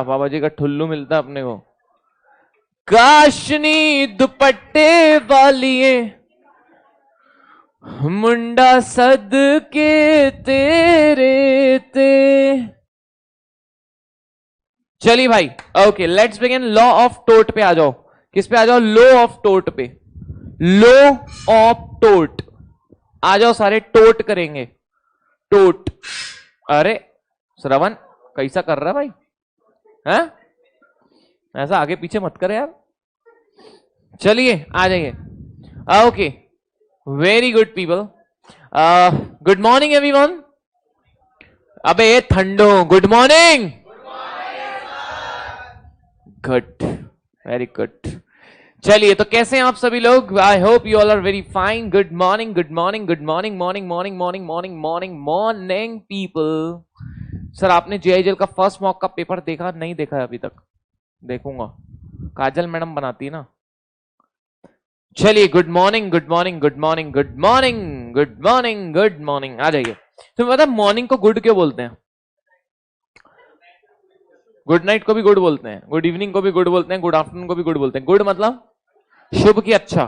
बाबा जी का ठुल्लू मिलता अपने को। काशनी दुपट्टे वालिए मुंडा सद के तेरे ते। चलिए भाई, okay let's begin. Law of टोट पे आ जाओ। किस पे आ जाओ? लॉ ऑफ टोट पे। लॉ ऑफ टोट आ जाओ सारे, टोट करेंगे। टोट। अरे श्रवण कैसा कर रहा भाई? हैं? ऐसा आगे पीछे मत कर यार। चलिए आ जाइए। Okay very good people. Good morning everyone. अबे ठंडो good morning. Good, very good. चलिए तो कैसे हैं आप सभी लोग? I hope you all are very fine. Good morning, good morning, good morning, morning, morning, morning, morning, morning, morning people. Sir आपने जेआईएल का फर्स्ट मॉक का पेपर देखा? नहीं देखा है अभी तक, देखूंगा। काजल मैडम बनाती है ना। चलिए good morning, good morning, good morning, good morning, good morning, good morning. आ जाइए। तुम्हें पता मॉर्निंग को गुड क्यों बोलते हैं? गुड नाइट को भी गुड बोलते हैं, गुड इवनिंग को भी गुड बोलते हैं, गुड आफ्टरनून को भी गुड बोलते हैं। गुड मतलब शुभ की अच्छा,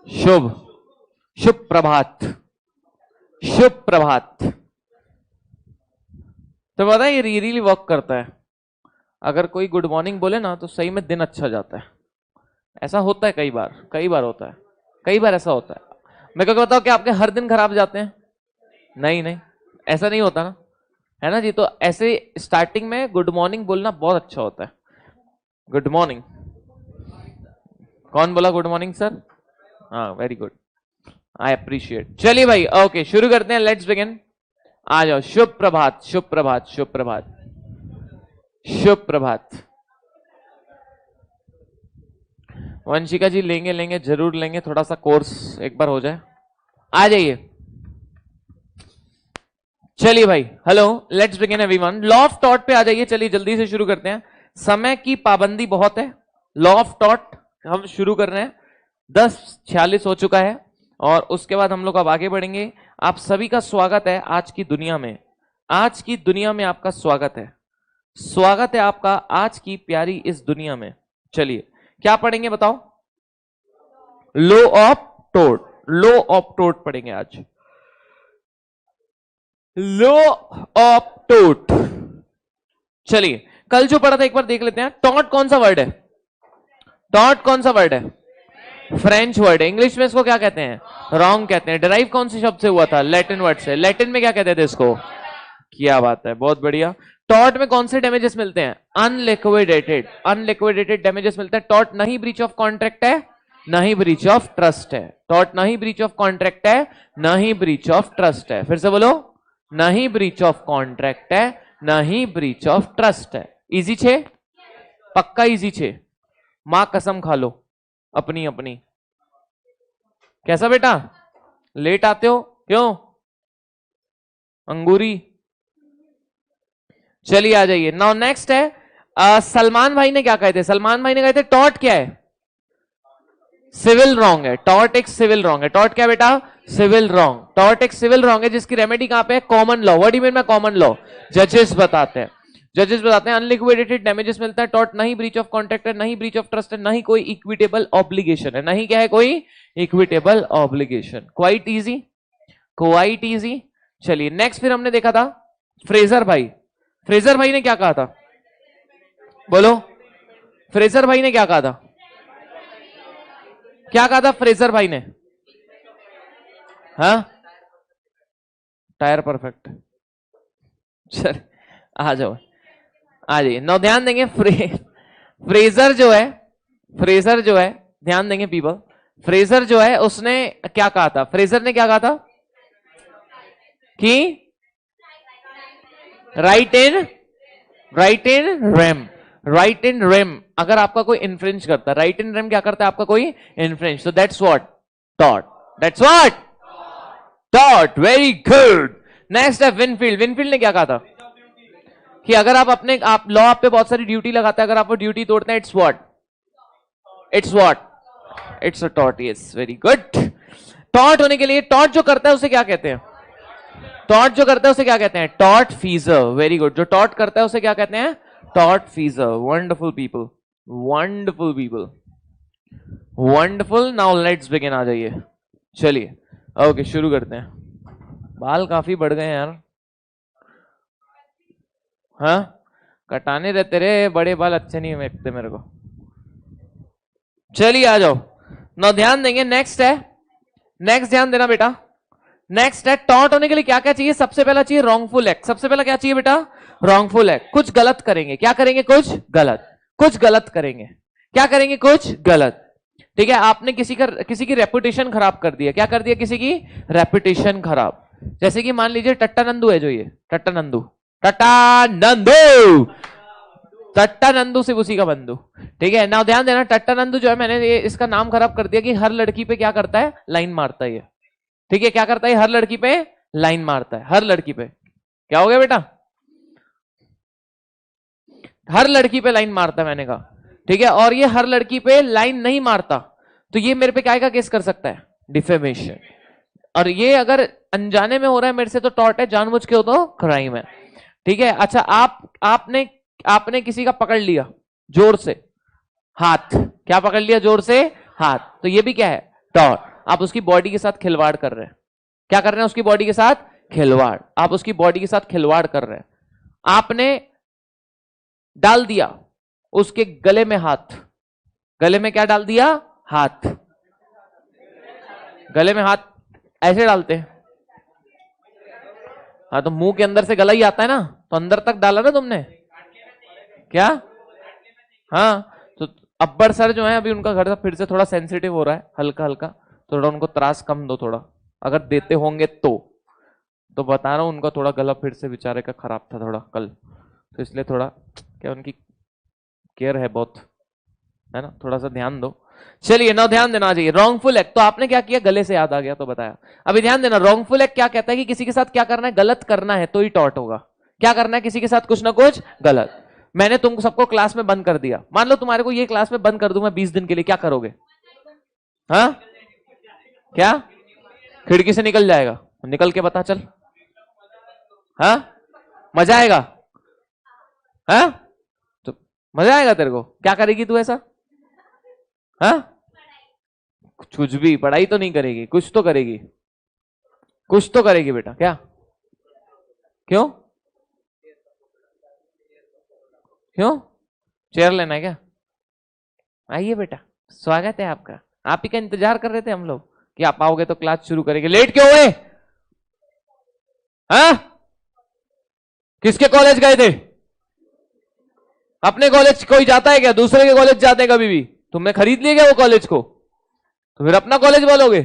शुभ, शुभ प्रभात, शुभ प्रभात। तो पता है ये रियली वर्क करता है। अगर कोई गुड मॉर्निंग बोले ना तो सही में दिन अच्छा जाता है। ऐसा होता है कई बार, कई बार होता है, कई बार ऐसा होता है। मैं क्या बताऊं कि आपके हर दिन खराब जाते हैं? नहीं नहीं, ऐसा नहीं होता ना, है ना जी। तो ऐसे स्टार्टिंग में गुड मॉर्निंग बोलना बहुत अच्छा होता है। Good morning. कौन बोला गुड मॉर्निंग सर? हाँ वेरी गुड, आई अप्रिशिएट। चलिए भाई ओके शुरू करते हैं। Let's begin. आ जाओ। शुभ प्रभात, शुभ प्रभात, शुभ प्रभात, शुभ प्रभात। वंशिका जी लेंगे लेंगे जरूर लेंगे, थोड़ा सा कोर्स एक बार हो जाए। आ जाइए। चलिए भाई hello, let's begin everyone. Law of taught पे आ जाइए। चलिए जल्दी से शुरू करते हैं। समय की पाबंदी बहुत है। लॉ ऑफ टॉट हम शुरू कर रहे हैं। 10:46 हो चुका है और उसके बाद हम लोग अब आगे बढ़ेंगे। आप सभी का स्वागत है आज की दुनिया में। आज की दुनिया में आपका स्वागत है। स्वागत है आपका आज की प्यारी इस दुनिया में। चलिए क्या पढ़ेंगे बताओ? लॉ ऑफ टोट। लॉ ऑफ टोट पढ़ेंगे आज। लॉ ऑफ टोट। चलिए कल जो पढ़ा था एक बार देख लेते हैं। टॉट कौन सा वर्ड है? टॉट कौन सा वर्ड है? फ्रेंच वर्ड है। इंग्लिश में इसको क्या कहते हैं? रॉन्ग कहते हैं। डिराइव कौन से शब्द से हुआ था? लैटिन वर्ड से। लैटिन में क्या कहते थे इसको? क्या बात है, बहुत बढ़िया। टॉट में कौन से डैमेजेस मिलते हैं? अनलिक्विडेटेड। अनलिक्विडेटेड डैमेजेस मिलते हैं। टॉट नहीं ब्रीच ऑफ कॉन्ट्रैक्ट है, नहीं ब्रीच ऑफ ट्रस्ट है। टॉट नहीं ब्रीच ऑफ कॉन्ट्रैक्ट है, नहीं ब्रीच ऑफ ट्रस्ट है। फिर से बोलो, नहीं ब्रीच ऑफ कॉन्ट्रैक्ट है, नहीं ब्रीच ऑफ ट्रस्ट है। इजी छे? पक्का इजी छे? मां कसम खा लो अपनी अपनी। कैसा बेटा, लेट आते हो क्यों? अंगूरी। चलिए आ जाइए। नाउ नेक्स्ट है सलमान भाई ने क्या कहे थे? सलमान भाई ने कहे थे टॉट क्या है? सिविल रॉन्ग है। टॉट एक सिविल रॉन्ग है। टॉट क्या बेटा? Civil wrong. टॉट एक सिविल रॉन्ग है जिसकी रेमेडी कहां पे है? Common law. What do you mean by common law? जजेस बताते हैं। जजेस बताते हैं अनलिक्विडेटेड डैमेजेस मिलता है। टॉट नहीं ब्रीच ऑफ कॉन्ट्रैक्ट है, नहीं ब्रीच ऑफ ट्रस्ट है, नहीं कोई इक्विटेबल ऑब्लिगेशन है। नहीं क्या है? कोई equitable obligation. Quite easy, quite easy. चलिए नेक्स्ट फिर हमने देखा था फ्रेजर भाई। फ्रेजर भाई ने क्या कहा था? बोलो, फ्रेजर भाई ने क्या कहा था? क्या कहा था फ्रेजर भाई ने? हाँ, टायर परफेक्ट। चल आ जाओ, आ जाइए। नौ ध्यान देंगे फ्रेजर जो है, फ्रेजर जो है, ध्यान देंगे पीपल। फ्रेजर जो है उसने क्या कहा था? फ्रेजर ने क्या कहा था कि राइट इन रैम। राइट इन रैम अगर आपका कोई इन्फ्रिंज करता है, राइट इन रैम क्या करता है? आपका कोई infringe. So that's what? Taught. That's what? Taught. Very good. Next है विनफील्ड। विनफील्ड ने क्या कहा था कि अगर आप अपने आप लॉ आप पे बहुत सारी ड्यूटी लगाते हैं, अगर आप वो ड्यूटी तोड़ते हैं, it's what? It's what? It's a taught. Yes very good. Taught होने के लिए, टॉट जो करता है उसे क्या कहते हैं? टॉर्ट जो करता है उसे क्या कहते हैं? Tort feasor. Very good. जो टॉर्ट करता है उसे क्या कहते हैं? Tort feasor. Wonderful people, wonderful people, wonderful. Now let's begin. आ जाइए, चलिए ओके शुरू करते हैं। बाल काफी बढ़ गए यार। हाँ कटाने रहते रे, बड़े बाल अच्छे नहीं लगते मेरे को। चलिए आ जाओ ना, ध्यान देंगे। नेक्स्ट है, नेक्स्ट ध्यान देना बेटा। नेक्स्ट है टॉन्ट होने के लिए क्या क्या चाहिए? सबसे पहला चाहिए रॉन्गफुल एक्ट। सबसे पहला क्या चाहिए बेटा? Wrongful act. कुछ गलत करेंगे। क्या करेंगे? कुछ गलत, कुछ गलत करेंगे। क्या करेंगे? कुछ गलत। ठीक है, आपने किसी की रेपुटेशन खराब कर दिया। क्या कर दिया? किसी की रेपुटेशन खराब। जैसे कि मान लीजिए टट्टा नंदू है, जो ये टट्टा नंदू, टट्टा नंदू, टट्टा नंदू सिर्फ उसी का बंधु। ठीक है ना, ध्यान देना। टट्टा नंदू जो है, मैंने ये इसका नाम खराब कर दिया कि हर लड़की पे क्या करता है? लाइन मारता है ये। ठीक है, क्या करता है? हर लड़की पे लाइन मारता है। हर लड़की पे क्या हो गया बेटा? हर लड़की पे लाइन मारता है, मैंने कहा। ठीक है, और ये हर लड़की पे लाइन नहीं मारता तो ये मेरे पे क्या का केस कर सकता है? डिफेमेशन। और ये अगर अनजाने में हो रहा है मेरे से तो टॉर्ट है, जानबूझ के हो तो क्राइम है। ठीक है, अच्छा आपने किसी का पकड़ लिया जोर से हाथ। क्या पकड़ लिया? जोर से हाथ। तो ये भी क्या है? टॉर्ट। आप उसकी बॉडी के साथ खिलवाड़ कर रहे हैं। क्या कर रहे हैं? उसकी बॉडी के साथ खिलवाड़। आप उसकी बॉडी के साथ खिलवाड़ कर रहे हैं। आपने डाल दिया उसके गले में हाथ। गले में क्या डाल दिया? हाथ। गले में हाथ ऐसे डालते हैं। हाँ तो मुंह के अंदर से गला ही आता है ना, तो अंदर तक डाला ना तुमने। क्या? हाँ तो अब्बर सर जो है अभी उनका घर फिर से थोड़ा सेंसिटिव हो रहा है, हल्का हल्का। थोड़ा उनको त्रास कम दो, थोड़ा अगर देते होंगे तो बता रहा हूं, उनका थोड़ा गला फिर से बेचारे का खराब था थोड़ा कल, तो इसलिए थोड़ा क्या उनकी केयर है बहुत, है ना, थोड़ा सा ध्यान दो। चलिए ना, ध्यान देना चाहिए। रॉन्गफुल एक्ट, तो आपने क्या किया? गले से याद आ गया तो बताया। अभी ध्यान देना, रॉन्गफुल एक्ट क्या कहता है कि किसी के साथ क्या करना है? गलत करना है तो ही टॉर्ट होगा। क्या करना है? किसी के साथ कुछ ना कुछ गलत। मैंने तुमको सबको क्लास में बंद कर दिया, मान लो तुम्हारे को ये क्लास में बंद कर दूं मैं 20 दिन के लिए, क्या करोगे? हाँ क्या? खिड़की से निकल जाएगा? निकल के बता चल। हाँ मजा आएगा? हाँ तो मजा आएगा तेरे को? क्या करेगी तू ऐसा? हाँ कुछ भी, पढ़ाई तो नहीं करेगी, कुछ तो करेगी, कुछ तो करेगी बेटा। क्या? क्यों? क्यों? चेयर लेना है क्या? आइए बेटा, स्वागत है आपका। आप ही का इंतजार कर रहे थे हम लोग कि आप आओगे तो क्लास शुरू करेंगे। लेट क्यों हुए? हाँ किसके कॉलेज गए थे? अपने कॉलेज कोई जाता है क्या? दूसरे के कॉलेज जाते हैं कभी भी? तुमने खरीद लिया क्या वो कॉलेज को? तो फिर अपना कॉलेज बोलोगे?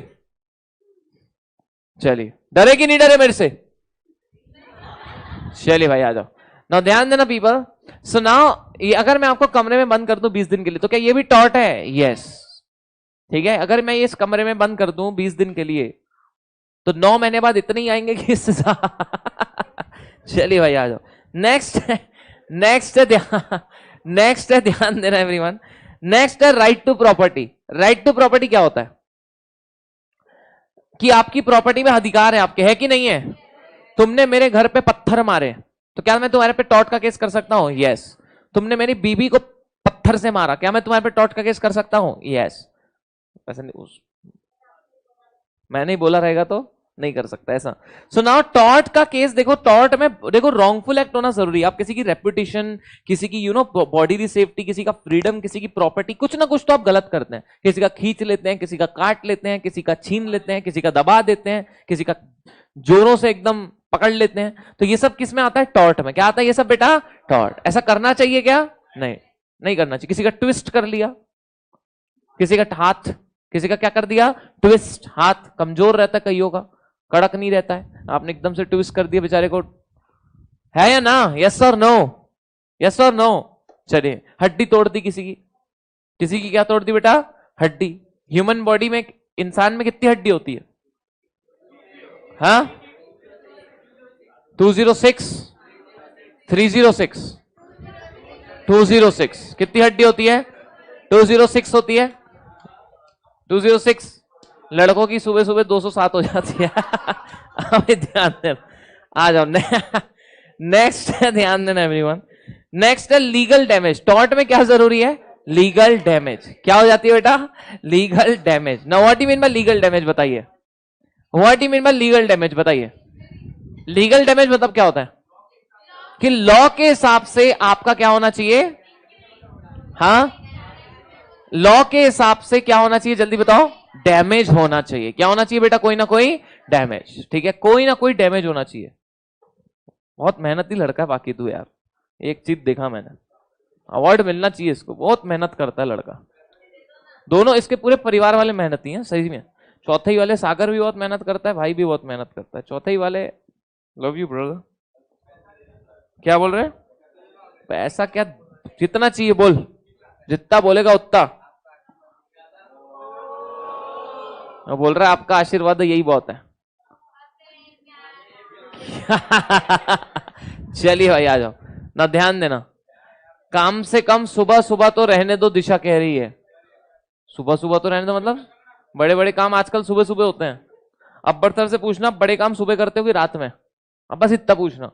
चलिए, डरे कि नहीं डरे मेरे से? चलिए भाई आ जाओ ना, ध्यान देना पीपल। सो नाउ अगर मैं आपको कमरे में बंद कर दूं 20 दिन के लिए तो क्या ये भी टॉर्ट है? यस। ठीक है, अगर मैं इस कमरे में बंद कर दूं 20 दिन के लिए तो 9 महीने बाद इतने ही आएंगे कि इससे चलिए भाई आ जाओ। नेक्स्ट है, नेक्स्ट है ध्यान, नेक्स्ट है ध्यान देना एवरीवन। नेक्स्ट है right to property. Right to property क्या होता है? कि आपकी प्रॉपर्टी में अधिकार है आपके, है कि नहीं है? तुमने मेरे घर पे पत्थर मारे तो क्या मैं तुम्हारे पे टॉर्ट का केस कर सकता हूं? यस। तुमने मेरी बीबी को पत्थर से मारा, क्या मैं तुम्हारे पे टॉर्ट का केस कर सकता हूं? यस। ऐसा नहीं, मैं नहीं बोला रहेगा तो नहीं कर सकता ऐसा। सो नाउ टॉर्ट का केस देखो, टॉर्ट में देखो रॉन्गफुल एक्ट होना जरूरी है। आप किसी की रेपुटेशन, किसी की बॉडी सेफ्टी, किसी का फ्रीडम, किसी की प्रॉपर्टी, कुछ ना कुछ तो आप गलत करते हैं। किसी का खींच लेते हैं, किसी का काट लेते हैं, किसी का छीन लेते हैं, किसी का दबा देते हैं, किसी का जोरों से एकदम पकड़ लेते हैं। तो ये सब किस में आता है? टॉर्ट में। क्या आता है ये सब बेटा? टॉर्ट। ऐसा करना चाहिए क्या? नहीं, नहीं करना चाहिए। किसी का ट्विस्ट कर लिया, किसी का हाथ, किसी का क्या कर दिया? ट्विस्ट। हाथ कमजोर रहता है कईयों का, कड़क नहीं रहता है, आपने एकदम से ट्विस्ट कर दिया बेचारे को, है या ना? यस और नो? यस और नो? चलिए, हड्डी तोड़ दी किसी की, किसी की क्या तोड़ दी बेटा? हड्डी। ह्यूमन बॉडी में, इंसान में कितनी हड्डी होती है? हाँ 206, 306, 206 कितनी हड्डी होती है? 206 होती है। 206 लड़कों की सुबह सुबह 207 हो जाती है। अभी ध्यान देना, आ जाओ। नेक्स्ट है, ध्यान देना एवरीवन, नेक्स्ट है लीगल डैमेज। टॉर्ट में क्या जरूरी है? Legal damage. क्या हो जाती है बेटा? Legal damage. Now what you mean by legal damage बताइए, what you mean by legal damage बताइए। लीगल डैमेज मतलब क्या होता है? कि लॉ के हिसाब से आपका क्या होना चाहिए? हाँ, लॉ के हिसाब से क्या होना चाहिए, जल्दी बताओ? डैमेज होना चाहिए। क्या होना चाहिए बेटा? कोई ना कोई डैमेज। ठीक है, कोई ना कोई डैमेज होना चाहिए। बहुत मेहनती लड़का है बाकी तू यार, एक चीज देखा मैंने, अवार्ड मिलना चाहिए इसको, बहुत मेहनत करता है लड़का। दोनों इसके पूरे परिवार वाले मेहनती हैं सही में। चौथई वाले सागर भी बहुत मेहनत करता है, भाई भी बहुत मेहनत करता है। चौथई वाले लव यू ब्रदर। क्या बोल रहे हैं? पैसा क्या, जितना चाहिए बोल, जितना बोलेगा उतना। मैं बोल रहा है आपका आशीर्वाद यही बहुत है। चलिए भाई आ जाओ ना, ध्यान देना। काम से कम सुबह सुबह तो रहने दो, दिशा कह रही है। सुबह सुबह तो रहने दो मतलब बड़े बड़े काम आजकल सुबह सुबह होते हैं। अब सर से पूछना बड़े काम सुबह करते हो कि रात में, अब बस इतना पूछना।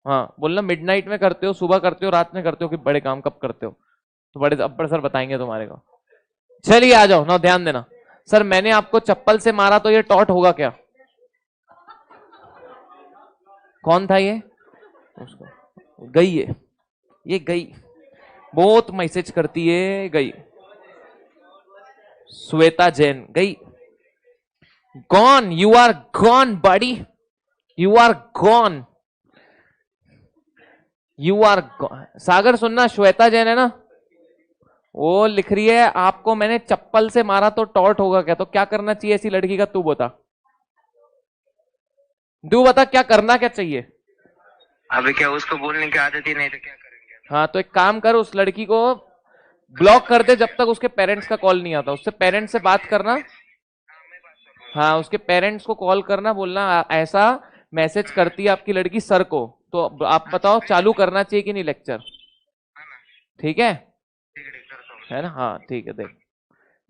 हाँ बोलना मिडनाइट में करते हो, सुबह करते हो, रात में करते हो, कि बड़े काम कब करते हो, तो बड़े अब्बर सर बताएंगे तुम्हारे को। चलिए आ जाओ ना, ध्यान देना। सर मैंने आपको चप्पल से मारा तो ये टॉट होगा क्या? कौन था ये? उसको गई है, ये गई, बहुत मैसेज करती है, गई। श्वेता जैन गई। Gone, you are gone buddy, you are gone, you are gone. Sagar सुनना, श्वेता जैन है ना, वो लिख रही है आपको मैंने चप्पल से मारा तो टॉर्ट होगा क्या? तो क्या करना चाहिए ऐसी लड़की का, तू बता, तू बता क्या करना क्या चाहिए? अभी क्या उसको बोलने की आदत ही नहीं तो क्या करेंगे? हाँ तो एक काम कर, उस लड़की को ब्लॉक कर दे जब तक उसके पेरेंट्स का कॉल नहीं आता। उससे पेरेंट्स से बात करना, हाँ उसके पेरेंट्स को कॉल करना, बोलना ऐसा मैसेज करती है आपकी लड़की सर को, तो आप बताओ चालू करना चाहिए कि नहीं लेक्चर? ठीक है ना? हाँ ठीक है। देख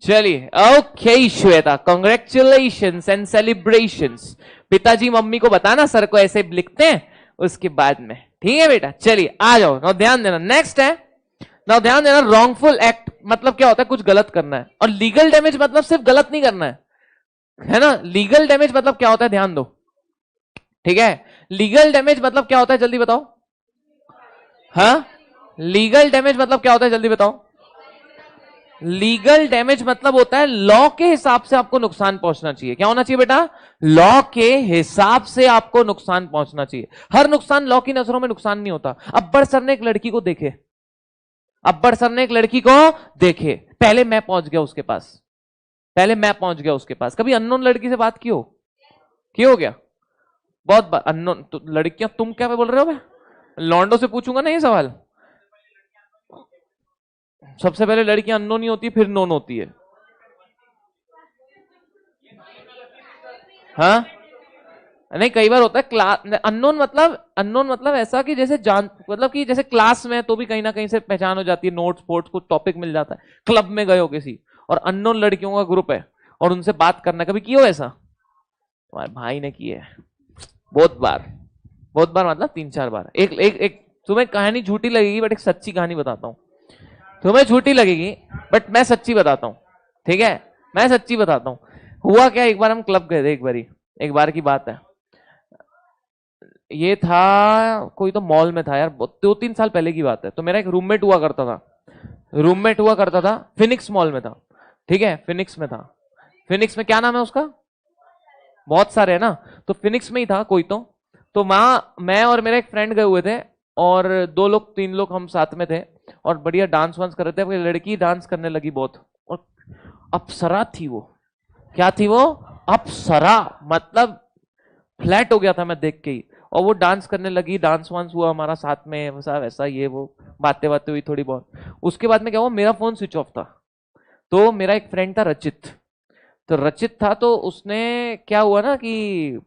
चलिए, okay Shweta, congratulations and celebrations. पिताजी मम्मी को बताना सर को ऐसे लिखते हैं उसके बाद में, ठीक है बेटा? चलिए आ जाओ ना, ध्यान देना। नेक्स्ट है ना, ध्यान देना, रॉन्गफुल एक्ट मतलब क्या होता है? कुछ गलत करना है। और लीगल डैमेज मतलब सिर्फ गलत नहीं करना है ना? लीगल डैमेज मतलब क्या होता है, ध्यान दो, ठीक है? लीगल डैमेज मतलब क्या होता है, जल्दी बताओ। हाँ, लीगल डैमेज मतलब क्या होता है, जल्दी बताओ। लीगल डैमेज मतलब होता है लॉ के हिसाब से आपको नुकसान पहुंचना चाहिए। क्या होना चाहिए बेटा? लॉ के हिसाब से आपको नुकसान पहुंचना चाहिए। हर नुकसान लॉ की नजरों में नुकसान नहीं होता। अब्बर सर ने एक लड़की को देखे, अब्बर सर ने एक लड़की को देखे, पहले मैं पहुंच गया उसके पास, पहले मैं पहुंच गया उसके पास। कभी अननोन लड़की से बात की हो क्या? बहुत बार अननोन। तो लड़कियां, तुम क्या बोल रहे हो? मैं लॉन्डो से पूछूंगा ना ये सवाल। सबसे पहले लड़कियां अननोन ही होती है, फिर नोन होती है। हाँ नहीं, कई बार होता है क्लास अननोन मतलब ऐसा कि जैसे जान, मतलब कि जैसे क्लास में तो भी कहीं ना कहीं से पहचान हो जाती है, नोट्स स्पोर्ट्स कुछ टॉपिक मिल जाता है, क्लब में गए हो किसी और अननोन लड़कियों का ग्रुप है और उनसे बात करना, कभी किया हो ऐसा? तुम्हारे भाई ने किया है बहुत बार, बहुत बार मतलब 3-4 बार। एक एक एक तुम्हें कहानी झूठी लगेगी बट एक सच्ची कहानी बताता हूँ। तुम्हें झूठी लगेगी बट मैं सच्ची बताता हूँ, ठीक है? मैं सच्ची बताता हूँ। हुआ क्या, एक बार हम क्लब गए थे, एक बार की बात है। ये था कोई तो मॉल में था यार, 2-3 साल पहले की बात है। तो मेरा एक रूममेट हुआ करता था, फिनिक्स मॉल में था, ठीक है? फिनिक्स में था। फिनिक्स में क्या नाम है उसका? बहुत सारे है ना, तो फिनिक्स में ही था कोई तो वहां मैं और मेरा एक फ्रेंड गए हुए थे और 2-3 लोग हम साथ में थे और बढ़िया डांस वांस कर रहे थे। लड़की डांस करने लगी बहुत, और अप्सरा थी वो। क्या थी वो? अप्सरा। मतलब फ्लैट हो गया था मैं देख के ही। और वो डांस करने लगी, डांस वांस हुआ हमारा साथ में, वैसा वैसा ये वो, बातें बातें हुई थोड़ी बहुत। उसके बाद में क्या हुआ, मेरा फोन स्विच ऑफ था। तो मेरा एक फ्रेंड था रचित, तो रचित था, तो उसने क्या हुआ ना कि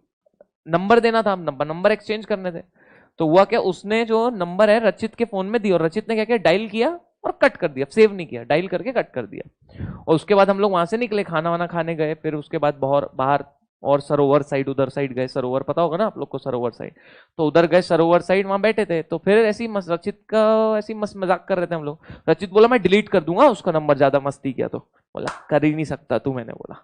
नंबर देना था, नंबर एक्सचेंज करने थे। तो हुआ क्या, उसने जो नंबर है रचित के फोन में दी और रचित ने क्या किया, डायल किया और कट कर दिया, सेव नहीं किया, डायल करके कट कर दिया। और उसके बाद हम लोग वहां से निकले, खाना वाना खाने गए। फिर उसके बाद बाहर और सरोवर साइड, उधर साइड गए, सरोवर पता होगा ना आप लोग को, सरोवर साइड, तो उधर गए सरोवर साइड, वहां बैठे थे, तो फिर ऐसी रचित का ऐसी मजाक कर रहे थे हम लोग। रचित बोला मैं डिलीट कर दूंगा उसका नंबर, ज्यादा मस्ती किया तो। बोला कर ही नहीं सकता तू, मैंने बोला,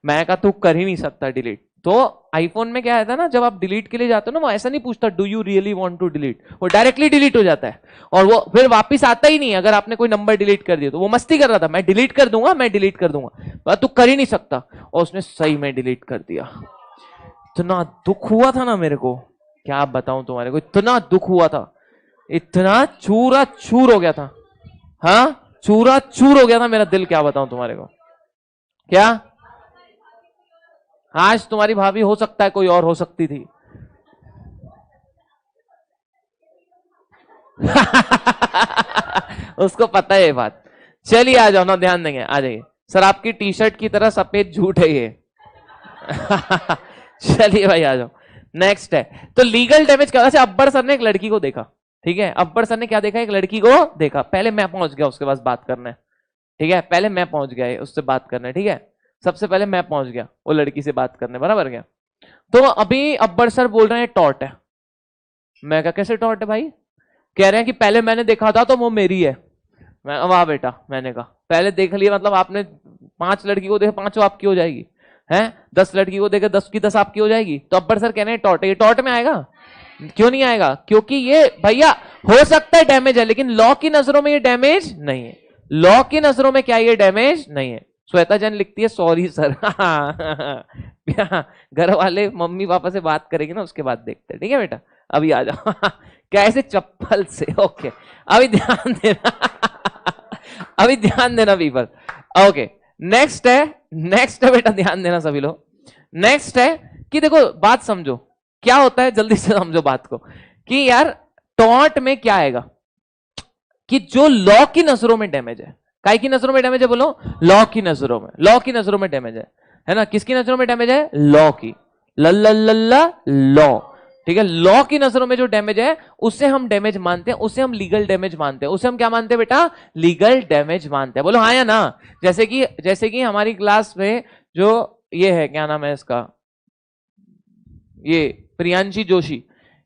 मैं कहा तू कर ही नहीं सकता डिलीट। तो आईफोन में क्या है ना, जब आप डिलीट के लिए जाते हो ना, वो ऐसा नहीं पूछता do you really want to delete, वो डायरेक्टली डिलीट हो जाता है और वो फिर वापस आता ही नहीं अगर आपने कोई नंबर डिलीट कर दिया तो। वो मस्ती कर रहा था, मैं डिलीट कर दूंगा, मैं डिलीट कर दूंगा, तू कर ही नहीं सकता, और उसने सही में डिलीट कर दिया। इतना दुख हुआ था ना मेरे को, क्या बताऊं तुम्हारे को, इतना दुख हुआ था, इतना चूरा चूर हो गया था, हाँ चूरा चूर हो गया था मेरा दिल, क्या बताऊं तुम्हारे को। क्या आज तुम्हारी भाभी हो सकता है कोई और हो सकती थी। उसको पता है ये बात। चलिए आ जाओ ना, ध्यान देंगे, आ जाइए सर, आपकी टी शर्ट की तरह सफेद झूठ है ये। चलिए भाई आ जाओ। नेक्स्ट है तो लीगल डैमेज क्या। अच्छा अब्बर सर ने एक लड़की को देखा, ठीक है, अब्बर सर ने क्या देखा, एक लड़की को देखा, पहले मैं पहुंच गया उसके पास बात करने, ठीक है, पहले मैं पहुंच गया उससे बात करने, ठीक है, सबसे पहले मैं पहुंच गया वो लड़की से बात करने, बराबर गया। तो अभी अब्बर सर बोल रहे हैं टॉट है। मैं कहा कैसे टॉट है भाई, कह रहे हैं कि पहले मैंने देखा था तो वो मेरी है। मैं वाह बेटा, मैंने कहा पहले देख लिया मतलब आपने 5 लड़की को देखा 5 आपकी हो जाएगी, हैं 10 लड़की को देखा 10 की 10 आपकी हो जाएगी। तो अब्बर सर कह रहे हैं टॉट है, ये टॉट में आएगा, क्यों नहीं आएगा, क्योंकि ये भैया हो सकता है डैमेज है, लेकिन लॉ की नजरों में ये डैमेज नहीं है, लॉ की नजरों में क्या ये डैमेज नहीं है। श्वेता जैन लिखती है सॉरी सर। घर वाले मम्मी पापा से बात करेंगे ना उसके बाद देखते हैं, ठीक है बेटा, अभी आ जाओ। कैसे चप्पल से, ओके अभी ध्यान देना। अभी ध्यान देना पीपल, ओके नेक्स्ट है बेटा, ध्यान देना सभी लोग। नेक्स्ट है कि देखो बात समझो क्या होता है, जल्दी से समझो बात को, कि यार टॉन्ट में क्या आएगा, कि जो लॉ की नजरों में डैमेज है, काय की नजरों में डैमेज है बोलो, लॉ की नजरों में, लॉ की नजरों में डैमेज है ना, किसकी नजरों में डैमेज है, लॉ की, लल्ला लॉ, ठीक है, लॉ की नजरों में जो डैमेज है उसे हम डैमेज मानते हैं, उसे हम लीगल डैमेज मानते हैं, उसे हम क्या मानते हैं बेटा, लीगल डैमेज मानते हैं, बोलो हाँ या ना। जैसे कि हमारी क्लास में जो ये है, क्या नाम है इसका, ये प्रियांशी जोशी,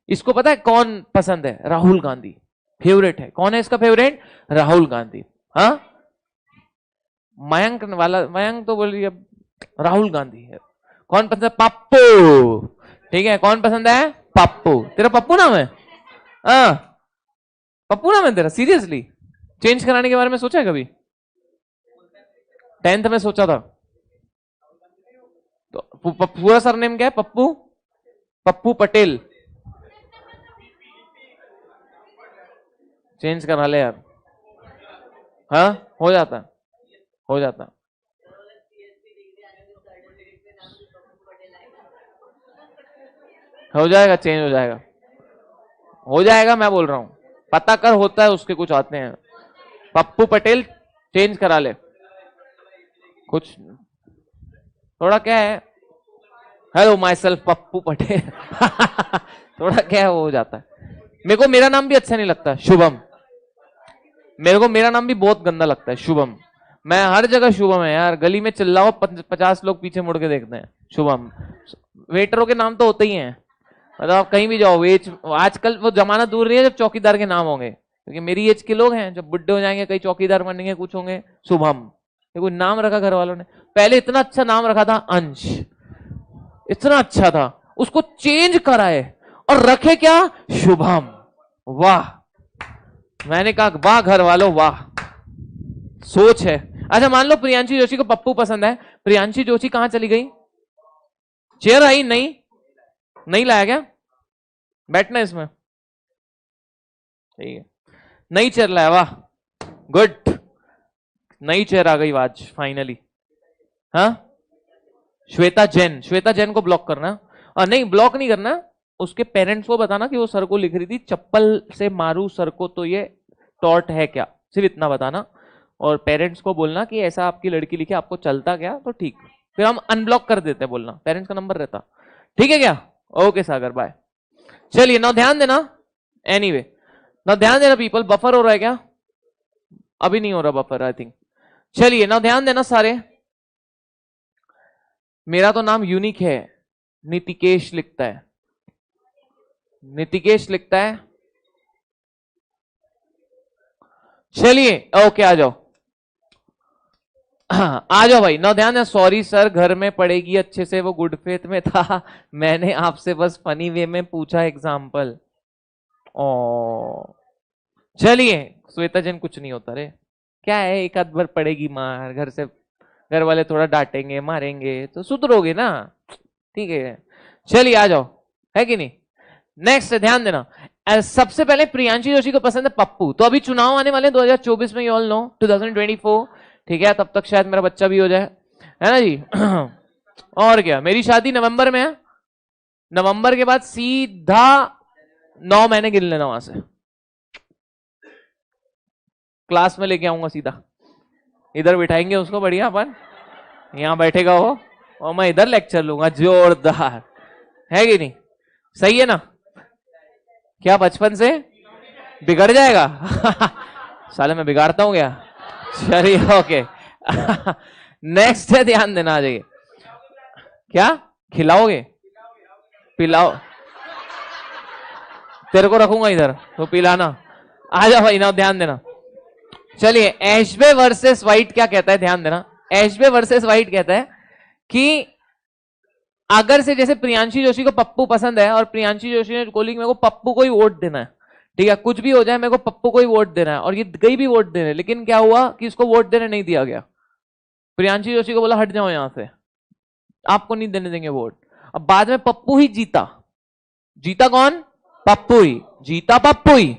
इसको पता है कौन पसंद है, राहुल गांधी फेवरेट है, कौन है इसका फेवरेट, राहुल गांधी, हाँ मयंक वाला, मयंक तो बोल रही है राहुल गांधी है, कौन पसंद है, पप्पू, ठीक है, कौन पसंद है, पप्पू, तेरा पप्पू नाम है, हाँ पप्पू नाम है तेरा, सीरियसली चेंज कराने के बारे में सोचा है कभी, 10th में सोचा था, तो पूरा सरनेम क्या है, पप्पू, पप्पू पटेल, चेंज करा ले यार, हाँ हो जाता, हो जाता, हो जाएगा, चेंज हो जाएगा, हो जाएगा, मैं बोल रहा हूं, पता कर, होता है उसके कुछ आते हैं, पप्पू पटेल चेंज करा ले, कुछ थोड़ा क्या है, hello my self Pappu Patel. थोड़ा क्या है वो हो जाता है। मेरे को मेरा नाम भी अच्छा नहीं लगता, शुभम, मेरे को मेरा नाम भी बहुत गंदा लगता है, शुभम, मैं हर जगह शुभम है यार, गली में चिल्लाओ 50 लोग पीछे मुड़ के देखते हैं, शुभम, वेटरों के नाम तो होते ही हैं, मतलब आप कहीं भी जाओ वेच, आजकल वो जमाना दूर नहीं है जब चौकीदार के नाम होंगे, क्योंकि मेरी एज के लोग हैं जब बुढ़े हो जाएंगे कई चौकीदार बनेंगे, कुछ होंगे, शुभम, ये कोई नाम रखा घर वालों ने, पहले इतना अच्छा नाम रखा था अंश, इतना अच्छा था, उसको चेंज कराए और रखे क्या, शुभम, वाह, मैंने कहा वाह घर वालों वाह, सोच है। अच्छा मान लो प्रियांशी जोशी को पप्पू पसंद है, प्रियांशी जोशी कहां चली गई, चेयर आई नहीं, नहीं लाया क्या, बैठना इसमें, ठीक है, नई चेयर लाया, वाह गुड, नई चेयर आ गई आज फाइनली, हाँ श्वेता जैन को ब्लॉक करना, और नहीं ब्लॉक नहीं करना, उसके पेरेंट्स को बताना कि वो सर को लिख रही थी चप्पल से मारू सर को तो ये टॉर्ट है क्या, सिर्फ इतना बताना, और पेरेंट्स को बोलना कि ऐसा आपकी लड़की लिखे, आपको चलता क्या, तो ठीक, फिर हम अनब्लॉक कर देते, बोलना पेरेंट्स का नंबर रहता, ठीक है क्या, ओके सागर बाय। चलिए ना ध्यान देना, एनीवे ना ध्यान देना पीपल, बफर हो रहा है क्या, अभी नहीं हो रहा बफर आई थिंक, चलिए ना ध्यान देना सारे, मेरा तो नाम यूनिक है, नीतिकेश लिखता है, नीतिकेश लिखता है। चलिए ओके आ जाओ, आ जाओ भाई। ना ध्यान है, सॉरी सर घर में पढ़ेगी अच्छे से, वो गुड फेथ में था, मैंने आपसे बस फनी वे में पूछा एग्जाम्पल। ओ चलिए श्वेता जैन कुछ नहीं होता रे, क्या है एक आध बार पड़ेगी मार, घर से घर वाले थोड़ा डांटेंगे मारेंगे तो सुधरोगे ना, ठीक है। चलिए आ जाओ, है कि नहीं। नेक्स्ट ध्यान देना, सबसे पहले प्रियांशी जोशी को पसंद है पप्पू। तो अभी चुनाव आने वाले 2024 में, यू ऑल नो 2024, ठीक है। तब तक शायद मेरा बच्चा भी हो जाए, है ना जी। और क्या, मेरी शादी नवंबर में है, नवंबर के बाद सीधा 9 महीने गिन लेना, वहां से क्लास में लेके आऊंगा सीधा, इधर बिठाएंगे उसको बढ़िया, अपन यहां बैठेगा वो और मैं इधर लेक्चर लूंगा जोरदार, है कि नहीं, सही है ना। क्या बचपन से बिगड़ जाएगा। साले मैं बिगाड़ता हूं क्या। चलिए ओके। नेक्स्ट है, ध्यान देना, आ जाइए। क्या खिलाओगे, पिलाओ, तेरे को रखूंगा इधर तो पिलाना, आ जा भाई ना, ध्यान देना। चलिए एशबे वर्सेस वाइट क्या कहता है, ध्यान देना। एशबे वर्सेस वाइट कहता है कि अगर से जैसे प्रियांशी जोशी को पप्पू पसंद है और प्रियांशी जोशी ने बोली मेरे को पप्पू को ही वोट देना है, ठीक है, कुछ भी हो जाए मेरे को पप्पू को ही वोट देना है, और ये गई भी वोट देने, लेकिन क्या हुआ कि इसको वोट देने नहीं दिया गया। प्रियांशी जोशी को बोला हट जाओ यहां से, आपको नहीं देने देंगे वोट। अब बाद में पप्पू ही जीता, जीता कौन, पप्पू ही जीता, पप्पू ही,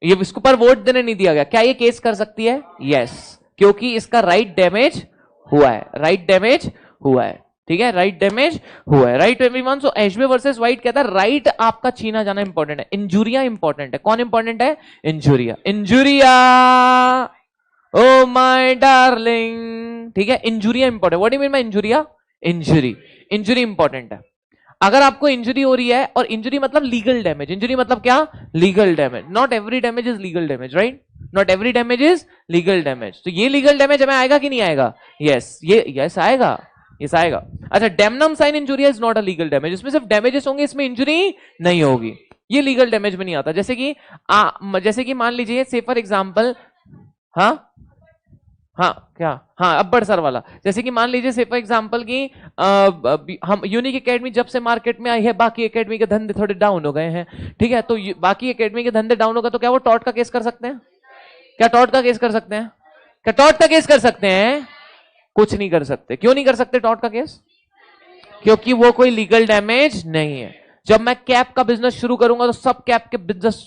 ये इसके ऊपर वोट देने नहीं दिया गया। क्या ये केस कर सकती है, यस, क्योंकि इसका राइट डैमेज हुआ है, राइट डैमेज हुआ है, ठीक है, राइट डैमेज हुआ है, राइट एवरीवन। सो एशबे वर्सेस वाइट कहता है राइट आपका छीना जाना इंपॉर्टेंट है, इंजुरिया इंपॉर्टेंट है। कौन इंपॉर्टेंट है, इंजुरिया, इंजुरिया, ओ माय डार्लिंग, ठीक है, injuria important. What do you mean by injuria, injury, injury important है। अगर आपको इंजरी हो रही है, और इंजरी मतलब लीगल डैमेज, इंजरी मतलब क्या, legal damage, not every damage is legal damage, right, not every damage is legal damage. तो ये लीगल डैमेज हमें आएगा कि नहीं आएगा, यस, ये यस आएगा, यस आएगा। अच्छा, damnum sine injuria is not a legal damage, इसमें सिर्फ डैमेजेस होंगे, इसमें इंजुरी नहीं होगी, ये लीगल डैमेज में नहीं आता। जैसे कि मान लीजिए से फॉर एग्जाम्पल, हाँ हाँ क्या, हाँ अब्बड़ सर वाला, जैसे कि मान लीजिए से फॉर एग्जांपल कि हम यूनिक एकेडमी जब से मार्केट में आई है, बाकी एकेडमी के धंधे थोड़े डाउन हो गए हैं, ठीक है, तो बाकी एकेडमी के धंधे डाउन हो गए, तो क्या वो टॉर्ट का केस कर सकते हैं, क्या टॉर्ट का केस कर सकते हैं, क्या टॉर्ट का केस कर सकते हैं, कुछ नहीं कर सकते। क्यों नहीं कर सकते टॉर्ट का केस, क्योंकि वो कोई लीगल डैमेज नहीं है। जब मैं कैप का बिजनेस शुरू करूंगा तो सब कैप के बिजनेस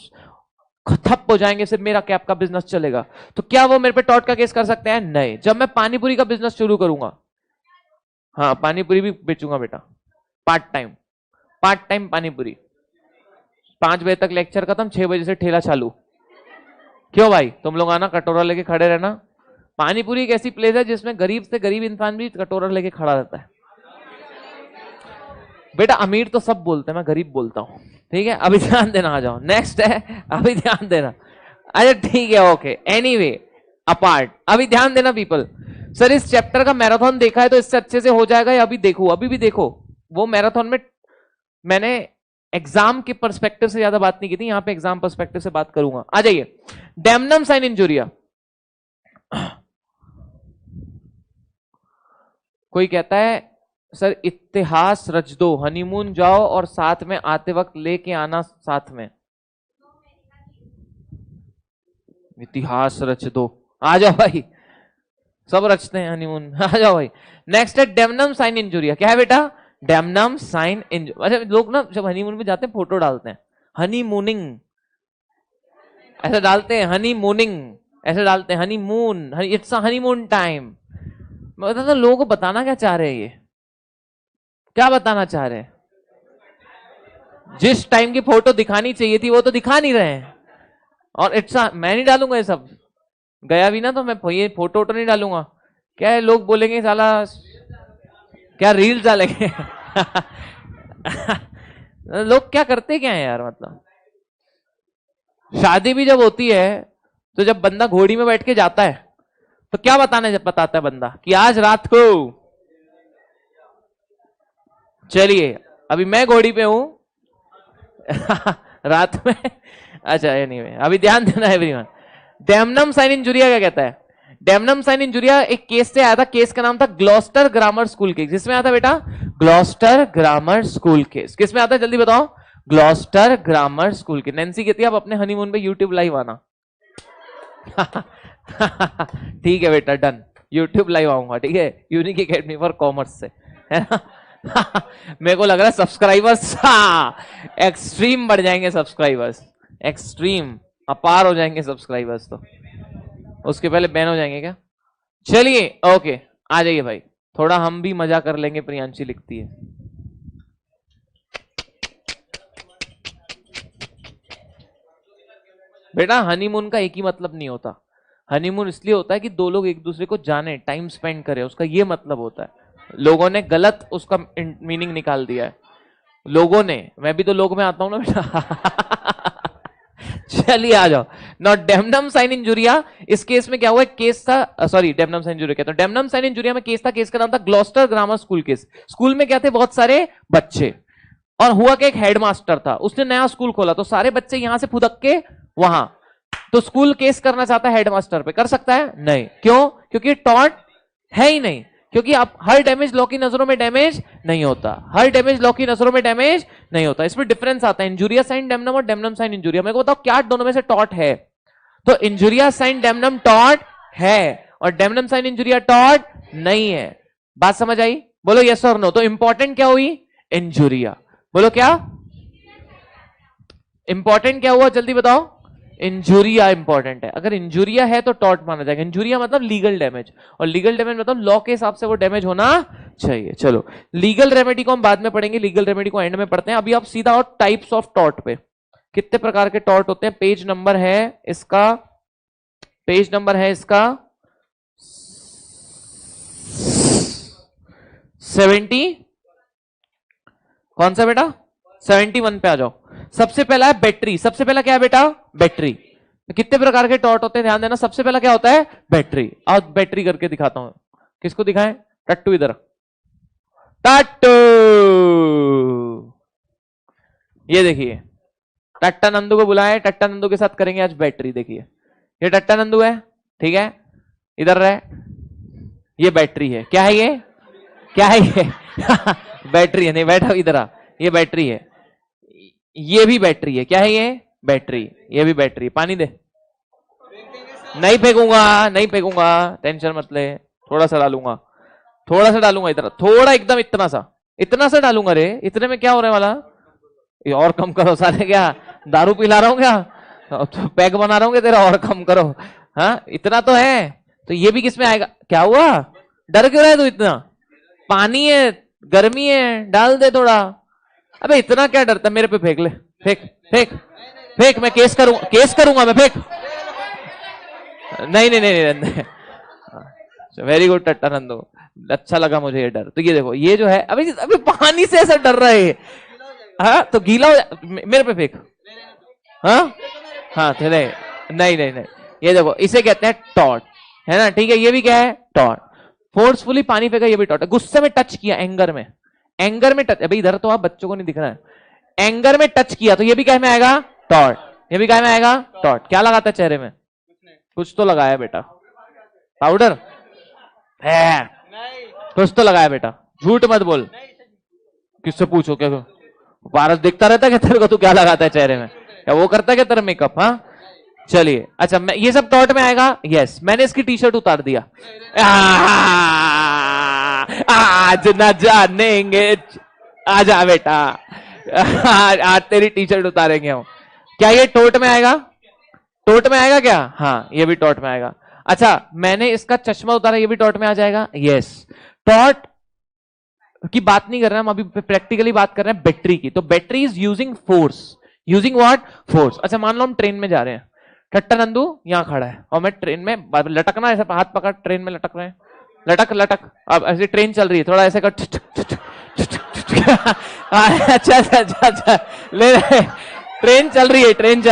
ठप हो जाएंगे, सिर्फ मेरा कैप का बिजनेस चलेगा, तो क्या वो मेरे पे टॉर्ट का केस कर सकते हैं, नहीं। जब मैं पानीपुरी का बिजनेस शुरू करूंगा, हाँ पानीपुरी भी बेचूंगा बेटा, पार्ट टाइम पानीपुरी, 5 बजे तक लेक्चर खत्म, 6 बजे से ठेला चालू। क्यों भाई, तुम लोग आना, कटोरा लेके खड़े रहना। पानीपुरी एक ऐसी प्लेस है जिसमें गरीब से गरीब इंसान भी कटोरा लेके खड़ा रहता है। बेटा अमीर तो सब बोलते हैं, मैं गरीब बोलता हूं, ठीक है। अभी ध्यान देना, आ जाओ, नेक्स्ट है, अभी ध्यान देना। अच्छा ठीक है, ओके, एनीवे अपार्ट, अभी ध्यान देना पीपल। सर इस चैप्टर का मैराथन देखा है तो इससे अच्छे से हो जाएगा, या अभी देखो, अभी भी देखो, वो मैराथन में मैंने एग्जाम के पर्सपेक्टिव से ज्यादा बात नहीं की थी, यहां पे एग्जाम पर्सपेक्टिव से बात करूंगा। आ जाइए, डैमनम साइन इंजुरिया। कोई कहता है सर इतिहास रच दो, हनीमून जाओ और साथ में आते वक्त लेके आना साथ में, इतिहास रच दो, आ जाओ भाई, सब रचते हैं हनीमून, आ जाओ भाई। नेक्स्ट है डेमनम साइन इंजुरिया। क्या है बेटा, डेमनम साइन इंजुरिया। अच्छा लोग ना जब हनीमून पे जाते हैं फोटो डालते हैं, हनीमूनिंग ऐसा डालते हैं, हनीमूनिंग ऐसे डालते हैं, honeymoon, it's a honeymoon time. मैं बताता लोगों को बताना क्या चाह रहे हैं, ये क्या बताना चाह रहे हैं, जिस टाइम की फोटो दिखानी चाहिए थी वो तो दिखा नहीं रहे हैं। और इट्स मैं नहीं डालूंगा ये सब, गया भी ना तो मैं ये फोटो नहीं डालूंगा। क्या है, लोग बोलेंगे साला क्या रील्स डालेंगे। लोग क्या करते क्या है यार, मतलब शादी भी जब होती है तो जब बंदा घोड़ी में बैठ के जाता है तो क्या बताता है बंदा कि आज रात को चलिए अभी मैं घोड़ी पे हूं रात में। अच्छा एनीवे अभी ध्यान देना एवरीवन। डेमनम साइन इंजुरिया क्या कहता है? डेमनम साइन इंजुरिया एक केस से आया था, केस का नाम था ग्लॉस्टर ग्रामर स्कूल केस। जिसमें आता बेटा ग्लॉस्टर ग्रामर स्कूल केस। किस में आता है जल्दी बताओ? ग्लॉस्टर ग्रामर स्कूल के। नैन्सी कहती है आप अपने हनीमून पे यूट्यूब लाइव आना। ठीक है बेटा डन, यूट्यूब लाइव आऊंगा। ठीक है यूनिक एकेडमी फॉर कॉमर्स से, है ना? मेरे को लग रहा है सब्सक्राइबर्स एक्सट्रीम बढ़ जाएंगे, सब्सक्राइबर्स एक्सट्रीम अपार हो जाएंगे सब्सक्राइबर्स। तो उसके पहले बैन हो जाएंगे क्या? चलिए ओके आ जाइए भाई, थोड़ा हम भी मजा कर लेंगे। प्रियांशी लिखती है बेटा हनीमून का एक ही मतलब नहीं होता। हनीमून इसलिए होता है कि दो लोग एक दूसरे को जाने, टाइम स्पेंड करें, उसका ये मतलब होता है। लोगों ने गलत उसका मीनिंग निकाल दिया है लोगों ने। मैं भी तो लोग में आता हूं ना बेटा। चलिए आ जाओ। Not damnum sine injuria. इस केस में क्या हुआ? केस था, सॉरी डेमनम साइन इंजुरिया कहता हूं, डेमनम साइन इंजुरिया में केस था, केस का नाम था Gloster grammar school case. School में क्या थे? बहुत सारे बच्चे, और हुआ कि एक हेडमास्टर था, उसने नया स्कूल खोला, तो सारे बच्चे यहां से फुदक के वहां। तो स्कूल केस करना चाहता है हेडमास्टर पे, कर सकता है? नहीं। क्यों? क्योंकि टॉट है ही नहीं। क्योंकि आप हर डैमेज लॉ की नजरों में डैमेज नहीं होता, हर डैमेज लॉ की नजरों में डैमेज नहीं होता। इसमें डिफरेंस आता है इंजुरिया साइन डेमनम और डेमनम साइन इंजुरिया। मेरे को बताओ क्या दोनों में से टॉट है? तो इंजुरिया साइन डेमनम टॉट है और डेमनम साइन इंजुरिया टॉट नहीं है। बात समझ आई? बोलो यस और नो। तो इंपॉर्टेंट क्या हुई? इंजुरिया। बोलो क्या इंपॉर्टेंट क्या हुआ? जल्दी बताओ। इंजुरिया इंपॉर्टेंट है। अगर इंजुरिया है तो टॉट माना जाएगा। इंजुरिया मतलब लीगल डैमेज, और लीगल डैमेज मतलब लॉ के हिसाब से वो डैमेज होना चाहिए। चलो लीगल रेमेडी को हम बाद में पढ़ेंगे, लीगल रेमेडी को एंड में पढ़ते हैं। अभी आप सीधा और टाइप्स ऑफ टॉट पे, कितने प्रकार के टॉट होते हैं। पेज नंबर है इसका 70। कौन सा बेटा? 71 पे आ जाओ। सबसे पहला है बैटरी। सबसे पहला क्या है बेटा? बैटरी। कितने प्रकार के टॉट होते हैं ध्यान देना। सबसे पहला क्या होता है? बैटरी। आज बैटरी करके दिखाता हूं। किसको दिखाएं? टट्टू इधर। टट्टू ये देखिए, टट्टा नंदू को बुलाए, टट्टा नंदू के साथ करेंगे आज बैटरी। देखिए ये टट्टा नंदू है, ठीक है, इधर रहे। ये बैटरी है। क्या है ये? क्या है ये? बैटरी है। नहीं बैठा इधर आ, ये बैटरी है। ये भी बैटरी है। क्या है ये? बैटरी। ये भी बैटरी। पानी दे। नहीं फेंकूंगा, नहीं फेंकूंगा, टेंशन मत ले। थोड़ा सा डालूंगा, थोड़ा सा डालूंगा इतना, थोड़ा एकदम इतना सा डालूंगा। रे इतने में क्या होने वाला? ये और कम करो सारे। क्या दारू पिला रहा हूं क्या? तो पैक बना रहा हूँ क्या तेरा? और कम करो। हाँ इतना तो है। तो ये भी किसमें आएगा? क्या हुआ? डर क्यों रहा है तू इतना? पानी है, गर्मी है, डाल दे थोड़ा। अबे इतना क्या डरता? मेरे पे फेंक ले। फेंक फेंक फेंक, मैं केस करूंगा मैं। फेंक। नहीं नहीं नहीं नहीं। वेरी गुड टट्टा नंदू, अच्छा लगा मुझे ये डर। तो ये देखो, ये जो है अभी पानी से ऐसा डर रहा है। हाँ तो गीला हो मेरे पे फेंक। हाँ नहीं नहीं नहीं। ये देखो इसे कहते हैं टॉट, है ना? ठीक है ये भी क्या है? टॉट। फोर्सफुली पानी फेंका, ये भी टॉट है। गुस्से में टच किया, एंगर में टच। अभी इधर तो आप बच्चों को नहीं दिख रहा है। एंगर में टच किया तो ये भी क्या में आएगा? टॉट। ये भी क्या में आएगा? टॉट। क्या लगाता है चेहरे में? कुछ तो लगाया बेटा। पाउडर है, कुछ तो लगाया बेटा। झूठ मत बोल। किससे पूछो? क्या पारस देखता रहता है क्या तेरे को? तू क्या लगाता है चेहरे में? क्या वो करता है क्या तेरा मेकअप? हाँ चलिए अच्छा, ये सब टॉट में आएगा। यस मैंने इसकी टी शर्ट उतार दिया। आज न जानेंगे। आजा बेटा, आज तेरी टी शर्ट उतारेंगे हम। क्या ये टोट में आएगा? टोट में आएगा क्या? हाँ ये भी टॉट में आएगा। अच्छा मैंने इसका चश्मा उतारा, ये भी टॉट में आ जाएगा। यस टॉट की बात नहीं कर रहे हैं हम, अभी प्रैक्टिकली बात कर रहे हैं बैटरी की। तो battery is using force. Using what? Force. अच्छा मान लो हम ट्रेन में जा रहे हैं, टट्टा नंदू यहाँ खड़ा है और मैं ट्रेन में लटकना, ऐसा हाथ पकड़ ट्रेन में लटक रहे हैं। लटक। अब ऐसे ट्रेन चल रही है, थोड़ा ऐसे कर। अच्छा ले ट्रेन चल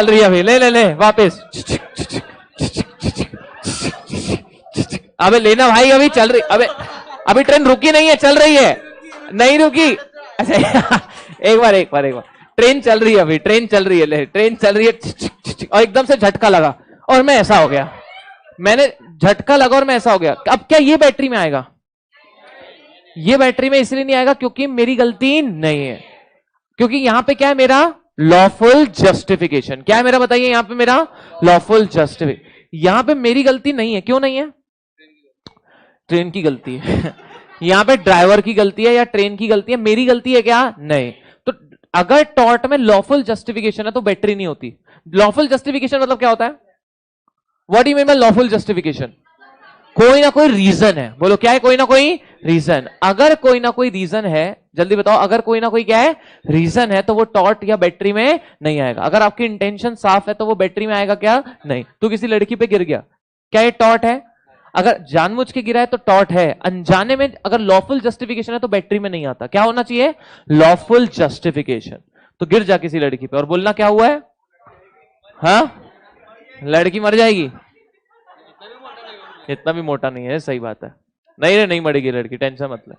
रही है अभी। ले वापस। अबे लेना भाई, अभी चल रही। अबे अभी ट्रेन रुकी नहीं है, चल रही है। नहीं रुकी, अच्छा एक बार ट्रेन चल रही है, अभी ट्रेन चल रही है, ट्रेन चल रही है और एकदम से झटका लगा और मैं ऐसा हो गया, मैंने झटका लगा और मैं ऐसा हो गया। अब क्या ये बैटरी में आएगा? ये बैटरी में इसलिए नहीं आएगा क्योंकि मेरी गलती नहीं है, क्योंकि यहां पे क्या है मेरा लॉफुल जस्टिफिकेशन। क्या है मेरा, बताइए, यहां पे मेरा लॉफुल जस्टिफिकेशन, यहां पे मेरी गलती नहीं है। क्यों नहीं है? ट्रेन की गलती है यहां पे ड्राइवर की गलती है या ट्रेन की गलती है, मेरी गलती है क्या? नहीं। तो अगर टॉर्ट में लॉफुल जस्टिफिकेशन है तो बैटरी नहीं होती। लॉफुल जस्टिफिकेशन मतलब क्या होता है? What do you mean bye lawful justification? कोई ना कोई रीजन है, बोलो क्या है? कोई ना कोई रीजन। अगर कोई ना कोई रीजन है, जल्दी बताओ, अगर कोई ना कोई क्या है रीजन है, तो वो टॉर्ट या बैटरी में नहीं आएगा। अगर आपकी इंटेंशन साफ है तो वो बैटरी में आएगा क्या? नहीं। तो किसी लड़की पे गिर गया, क्या ये टॉर्ट है? अगर जानबूझ के गिरा है तो टॉर्ट है, अनजाने में अगर लॉफुल जस्टिफिकेशन है तो बैटरी में नहीं आता। क्या होना चाहिए? Lawful justification. तो गिर जा किसी लड़की पे और बोलना क्या हुआ है? हाँ, लड़की मर जाएगी? इतना भी मोटा नहीं है, सही बात है। नहीं रे, नहीं मरेगी लड़की, टेंशन मतलब,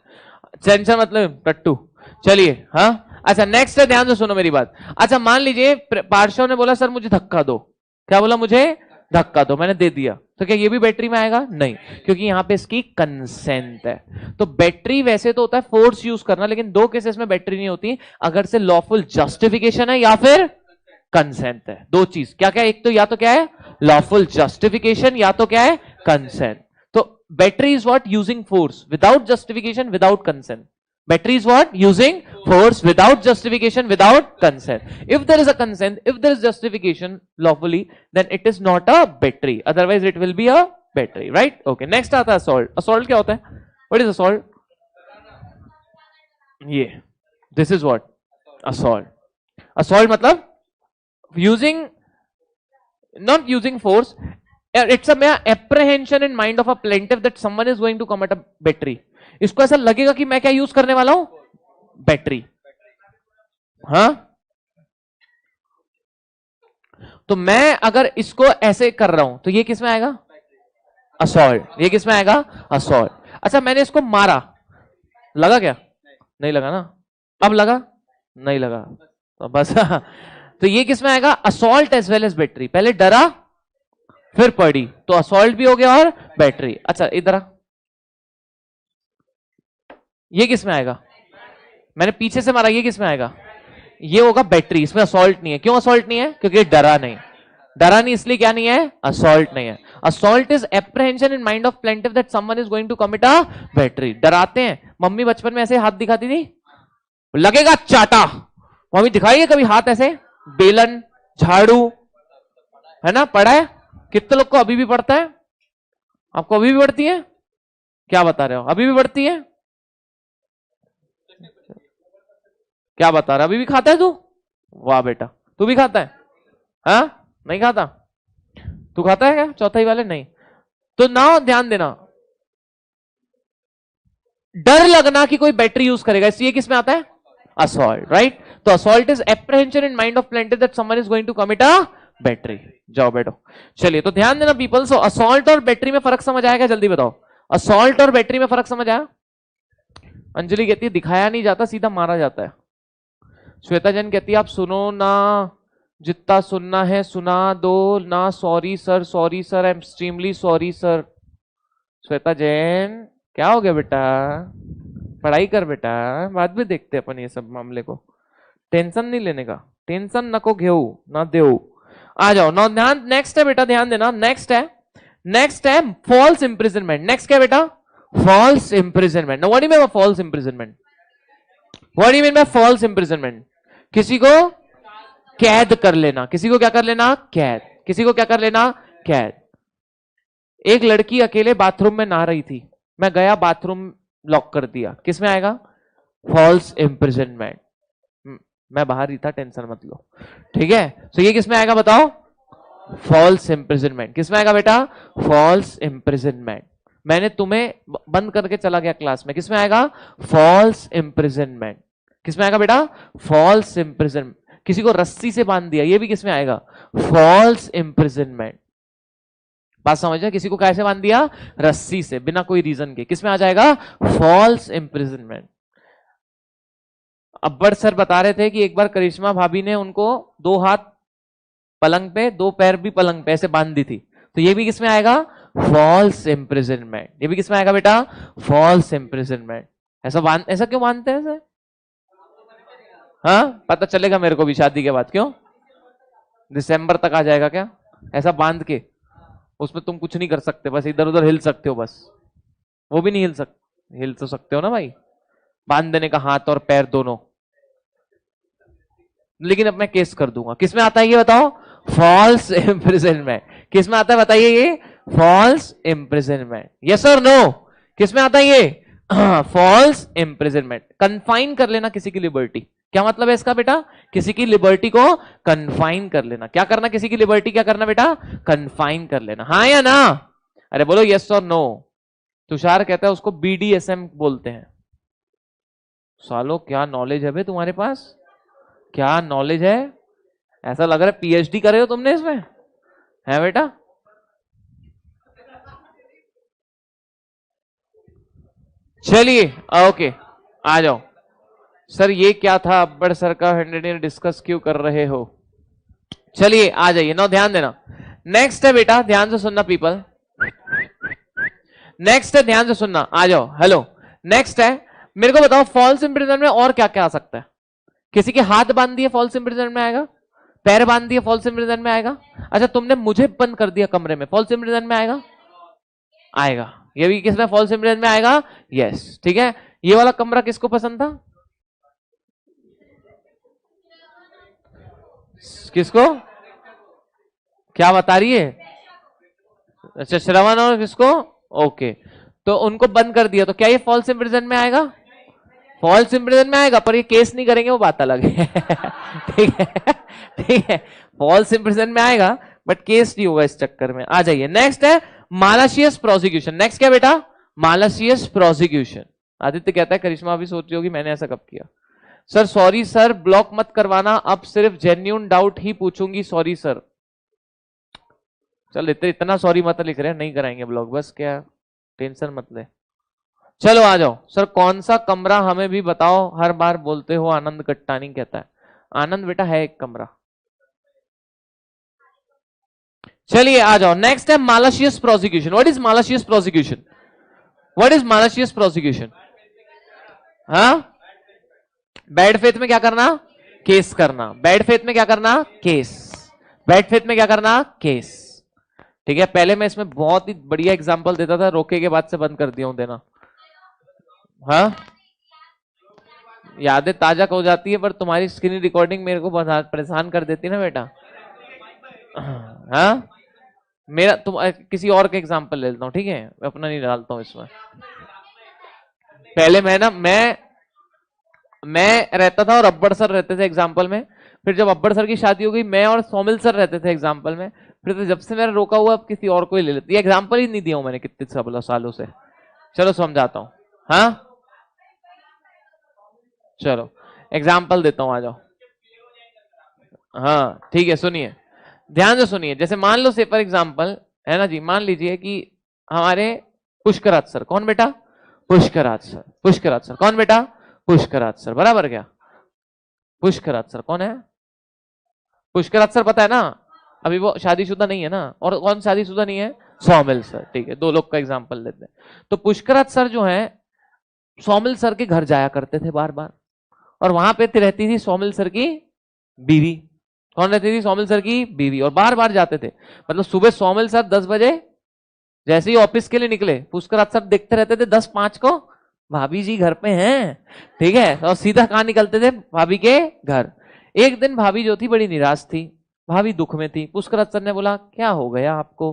टेंशन मतलब टट्टू। चलिए, हाँ अच्छा, नेक्स्ट है, ध्यान से सुनो मेरी बात। अच्छा मान लीजिए पार्श्व ने बोला सर मुझे धक्का दो। क्या बोला? मुझे धक्का दो, मैंने दे दिया। तो क्या ये भी बैटरी में आएगा? नहीं, क्योंकि यहां पे इसकी कंसेंट है। तो बैटरी वैसे तो होता है फोर्स यूज करना, लेकिन दो केसेस में बैटरी नहीं होती, अगर से लॉफुल जस्टिफिकेशन है या फिर कंसेंट है। दो चीज क्या क्या? एक तो या तो क्या है लॉफुल जस्टिफिकेशन, या तो क्या है कंसेंट। तो battery is what? Using force without justification, without consent. Battery is what? Using force without justification, without consent. If there is a consent, if there is justification lawfully, then it is not a battery. Otherwise, it will be a battery, right? Okay. Next आता है assault. Assault क्या होता है? What is assault? ये. This is what? Assault. Assault मतलब using, not using force. It's a mere apprehension in mind of a plaintiff that someone is going to commit a battery. इसको ऐसा लगेगा कि मैं क्या यूज करने वाला हूं? बैटरी। हाँ, तो मैं अगर इसको ऐसे कर रहा हूं तो ये किस में आएगा? असॉल्ट। ये किस में आएगा? असॉल्ट। अच्छा मैंने इसको मारा, लगा क्या? नहीं लगा ना। अब लगा? नहीं लगा, तो बस तो ये किस में आएगा? Assault as well as battery. पहले डरा फिर पड़ी, तो असॉल्ट भी हो गया और बैटरी। अच्छा इधर आ, ये किस में आएगा? मैंने पीछे से मारा, ये किस में आएगा? ये होगा बैटरी, इसमें असॉल्ट नहीं है। क्यों असॉल्ट नहीं है? क्योंकि डरा नहीं। डरा नहीं इसलिए क्या नहीं है? असॉल्ट नहीं है। Assault is apprehension in mind of plaintiff that someone is going to commit a battery. डराते हैं। मम्मी बचपन में ऐसे हाथ दिखाती थी, लगेगा चाटा। मम्मी दिखाइए कभी हाथ ऐसे, बेलन, झाड़ू, है ना? पढ़ा है? कितने लोग को अभी भी पड़ता है? आपको अभी भी पड़ती है? क्या बता रहे हो? अभी भी पड़ती है? क्या बता रहा? अभी भी खाता है तू? वाह बेटा, तू भी खाता है? हाँ, नहीं खाता? तू खाता है क्या चौथाई वाले? नहीं। तो ना ध्यान देना, डर लगना कि कोई बैटरी यूज करेगा, इसलिए किस में आता है? Assault, right? तो assault is apprehension in mind of plaintiff that someone is going to commit a battery. जाओ बैठो। चलिए, तो ध्यान देना पीपल। सो असॉल्ट और बैटरी में फर्क समझ आएगा? जल्दी बताओ, असॉल्ट और बैटरी में फर्क समझ आया? अंजलि कहती है दिखाया नहीं जाता, सीधा मारा जाता है। श्वेता जैन कहती है आप सुनो ना, जितना सुनना है सुना दो ना। Sorry sir, sorry sir, I am extremely sorry sir. Shweta Jain क्या हो गया बेटा? पढ़ाई कर बेटा, बाद में देखते हैं अपन ये सब मामले को। टेंशन नहीं लेने का, टेंशन नको घेऊ ना देऊ। आ जाओ ना, ध्यान। नेक्स्ट है बेटा, ध्यान देना। नेक्स्ट है फॉल्स इंप्रिजनमेंट। नेक्स्ट क्या बेटा? False imprisonment. What do you mean by false imprisonment? What do you mean by false imprisonment? किसी को कैद कर लेना। किसी को क्या कर लेना? कैद। किसी को क्या कर लेना? कैद। एक लड़की अकेले बाथरूम में नहा रही थी, मैं गया बाथरूम लॉक कर दिया, किस में आएगा? False imprisonment. मैं बाहर ही था, टेंशन मत लो, ठीक है? तो ये किस में आएगा बताओ? False imprisonment. किस में आएगा बेटा? False imprisonment. मैंने तुम्हें बंद करके चला गया क्लास में, किस में आएगा? False imprisonment. किस में आएगा बेटा? False imprisonment. किसी को रस्सी से बांध दिया, ये भी किस में आएगा? False imprisonment. बात समझ रहे? किसी को कैसे बांध दिया? रस्सी से, बिना कोई रीजन के, किस में आ जाएगा? False imprisonment. अब्बर सर बता रहे थे कि एक बार करिश्मा भाभी ने उनको 2 हाथ पलंग पे 2 पैर भी पलंग पे ऐसे बांध दी थी। तो ये भी किसमें आएगा? False imprisonment. ये भी किसमें आएगा बेटा? False imprisonment. ऐसा क्यों बांधते हैं सर? हाँ, पता चलेगा मेरे को भी शादी के बाद। क्यों? दिसंबर तक आ जाएगा क्या ऐसा बांध के? उसमें तुम कुछ नहीं कर सकते, बस इधर उधर हिल सकते हो, बस वो भी नहीं हिल तो सकते हो ना भाई, बांध देने का हाथ और पैर दोनों। लेकिन अब मैं केस कर दूंगा। किसमें आता है ये बताओ? False imprisonment. किसमें आता है बताइए ये? False imprisonment. यस और नो? किसमें आता है ये? False imprisonment. कन्फाइन कर लेना किसी की लिबर्टी। क्या मतलब है इसका बेटा? किसी की लिबर्टी को कन्फाइन कर लेना। क्या करना? किसी की लिबर्टी क्या करना बेटा? कन्फाइन कर लेना। हाँ या ना? अरे बोलो यस और नो। तुषार कहता है उसको BDSM बोलते हैं। सालो क्या नॉलेज है बे तुम्हारे पास, क्या नॉलेज है। ऐसा लग रहा है PhD करे हो तुमने इसमें, है बेटा? चलिए ओके, आ जाओ। सर ये क्या था? अब्बर सर का 100 डिस्कस क्यों कर रहे हो? चलिए आ जाइए। नो ध्यान देना। नेक्स्ट है बेटा, ध्यान से सुनना पीपल। नेक्स्ट है, ध्यान से सुनना। आ जाओ। हेलो, नेक्स्ट है, मेरे को बताओ फॉल्स इंप्रिजनमेंट में और क्या क्या आ सकता है? किसी के हाथ बांध दिए फॉल्स इंप्रिजनमेंट में आएगा, पैर बांध दिए फॉल्स इंप्रिजनमेंट में आएगा। अच्छा तुमने मुझे बंद कर दिया कमरे में, फॉल्स इंप्रिजनमेंट में आएगा? आएगा। ये भी किसमें? फॉल्स इंप्रिजनमेंट में आएगा। यस, ठीक है। ये वाला कमरा किसको पसंद था? किसको? क्या बता रही है? अच्छा श्रवण और किसको? ओके, तो उनको बंद कर दिया, तो क्या ये फॉल्स इंप्रिजन में आएगा? फॉल्स इंप्रिजन में आएगा, पर ये केस नहीं करेंगे, वो बात अलग है। ठीक है, ठीक है। फॉल्स इंप्रिजन में आएगा बट केस नहीं होगा इस चक्कर में। आ जाइए। नेक्स्ट है मालाशियस प्रोसिक्यूशन। नेक्स्ट क्या बेटा? मालाशियस प्रोसिक्यूशन। आदित्य कहता है करिश्मा भी सोच रही होगी मैंने ऐसा कब किया। सर सॉरी सर, ब्लॉक मत करवाना, अब सिर्फ जेन्युइन डाउट ही पूछूंगी। Sorry sir. चल इतना सॉरी मत लिख रहे, नहीं कराएंगे ब्लॉग, बस क्या टेंशन मत ले। चलो आ जाओ। सर कौन सा कमरा हमें भी बताओ, हर बार बोलते हो। आनंद कट्टानी कहता है। आनंद बेटा है एक कमरा। चलिए आ जाओ। नेक्स्ट है malicious prosecution. What is malicious prosecution? What is malicious prosecution? हाँ, बैड फेथ में क्या करना? केस करना। बैड फेथ में क्या करना? केस। बैड फेथ में क्या करना? केस। ठीक है, पहले मैं इसमें बहुत ही बढ़िया एग्जांपल देता था, रोके के बाद से बंद कर दिया हूं देना। हाँ, यादें ताजा हो जाती है, पर तुम्हारी स्क्रीन रिकॉर्डिंग मेरे को परेशान कर देती ना बेटा। हाँ, मेरा तुम किसी और का एग्जांपल ले लेता हूँ, ठीक है, अपना नहीं डालता हूँ इसमें। पहले मैं रहता था और अब्बर सर रहते थे एग्जाम्पल में। फिर जब अब्बर सर की शादी हो गई, मैं और सोमिल सर रहते थे एग्जाम्पल में। फिर तो जब से मेरा रोका हुआ, अब किसी और को ही ले लेते। ये एग्जाम्पल ही नहीं दिया हूं मैंने कितने सालों से। चलो समझाता हूं। हाँ चलो एग्जाम्पल देता हूं, आ जाओ। हाँ ठीक है, सुनिए, ध्यान से सुनिए। जैसे मान लो से फॉर एग्जाम्पल है ना जी, मान लीजिए कि हमारे पुष्कराज सर। कौन बेटा? पुष्कराज सर। पुष्कराज सर कौन बेटा? पुष्कराज सर। बराबर क्या? पुष्कराज सर कौन है? पुष्कराज सर पता है ना, अभी वो शादीशुदा नहीं है ना। और कौन शादीशुदा नहीं है? सोमिल सर। ठीक है, 2 लोग का एग्जांपल लेते हैं। तो पुष्कराज सर जो है सोमिल सर के घर जाया करते थे बार बार, और वहां पे रहती थी सोमिल सर की बीवी। कौन रहती थी? सोमिल सर की बीवी। और बार बार जाते थे, मतलब सुबह सोमिल सर 10 बजे जैसे ही ऑफिस के लिए निकले, पुष्कराज सर देखते रहते थे 10:05 को भाभी जी घर पे हैं। ठीक है, और सीधा कहां निकलते थे? भाभी के घर। एक दिन भाभी जो थी बड़ी निराश थी, भाभी दुख में थी। पुष्कराज सर ने बोला क्या हो गया आपको?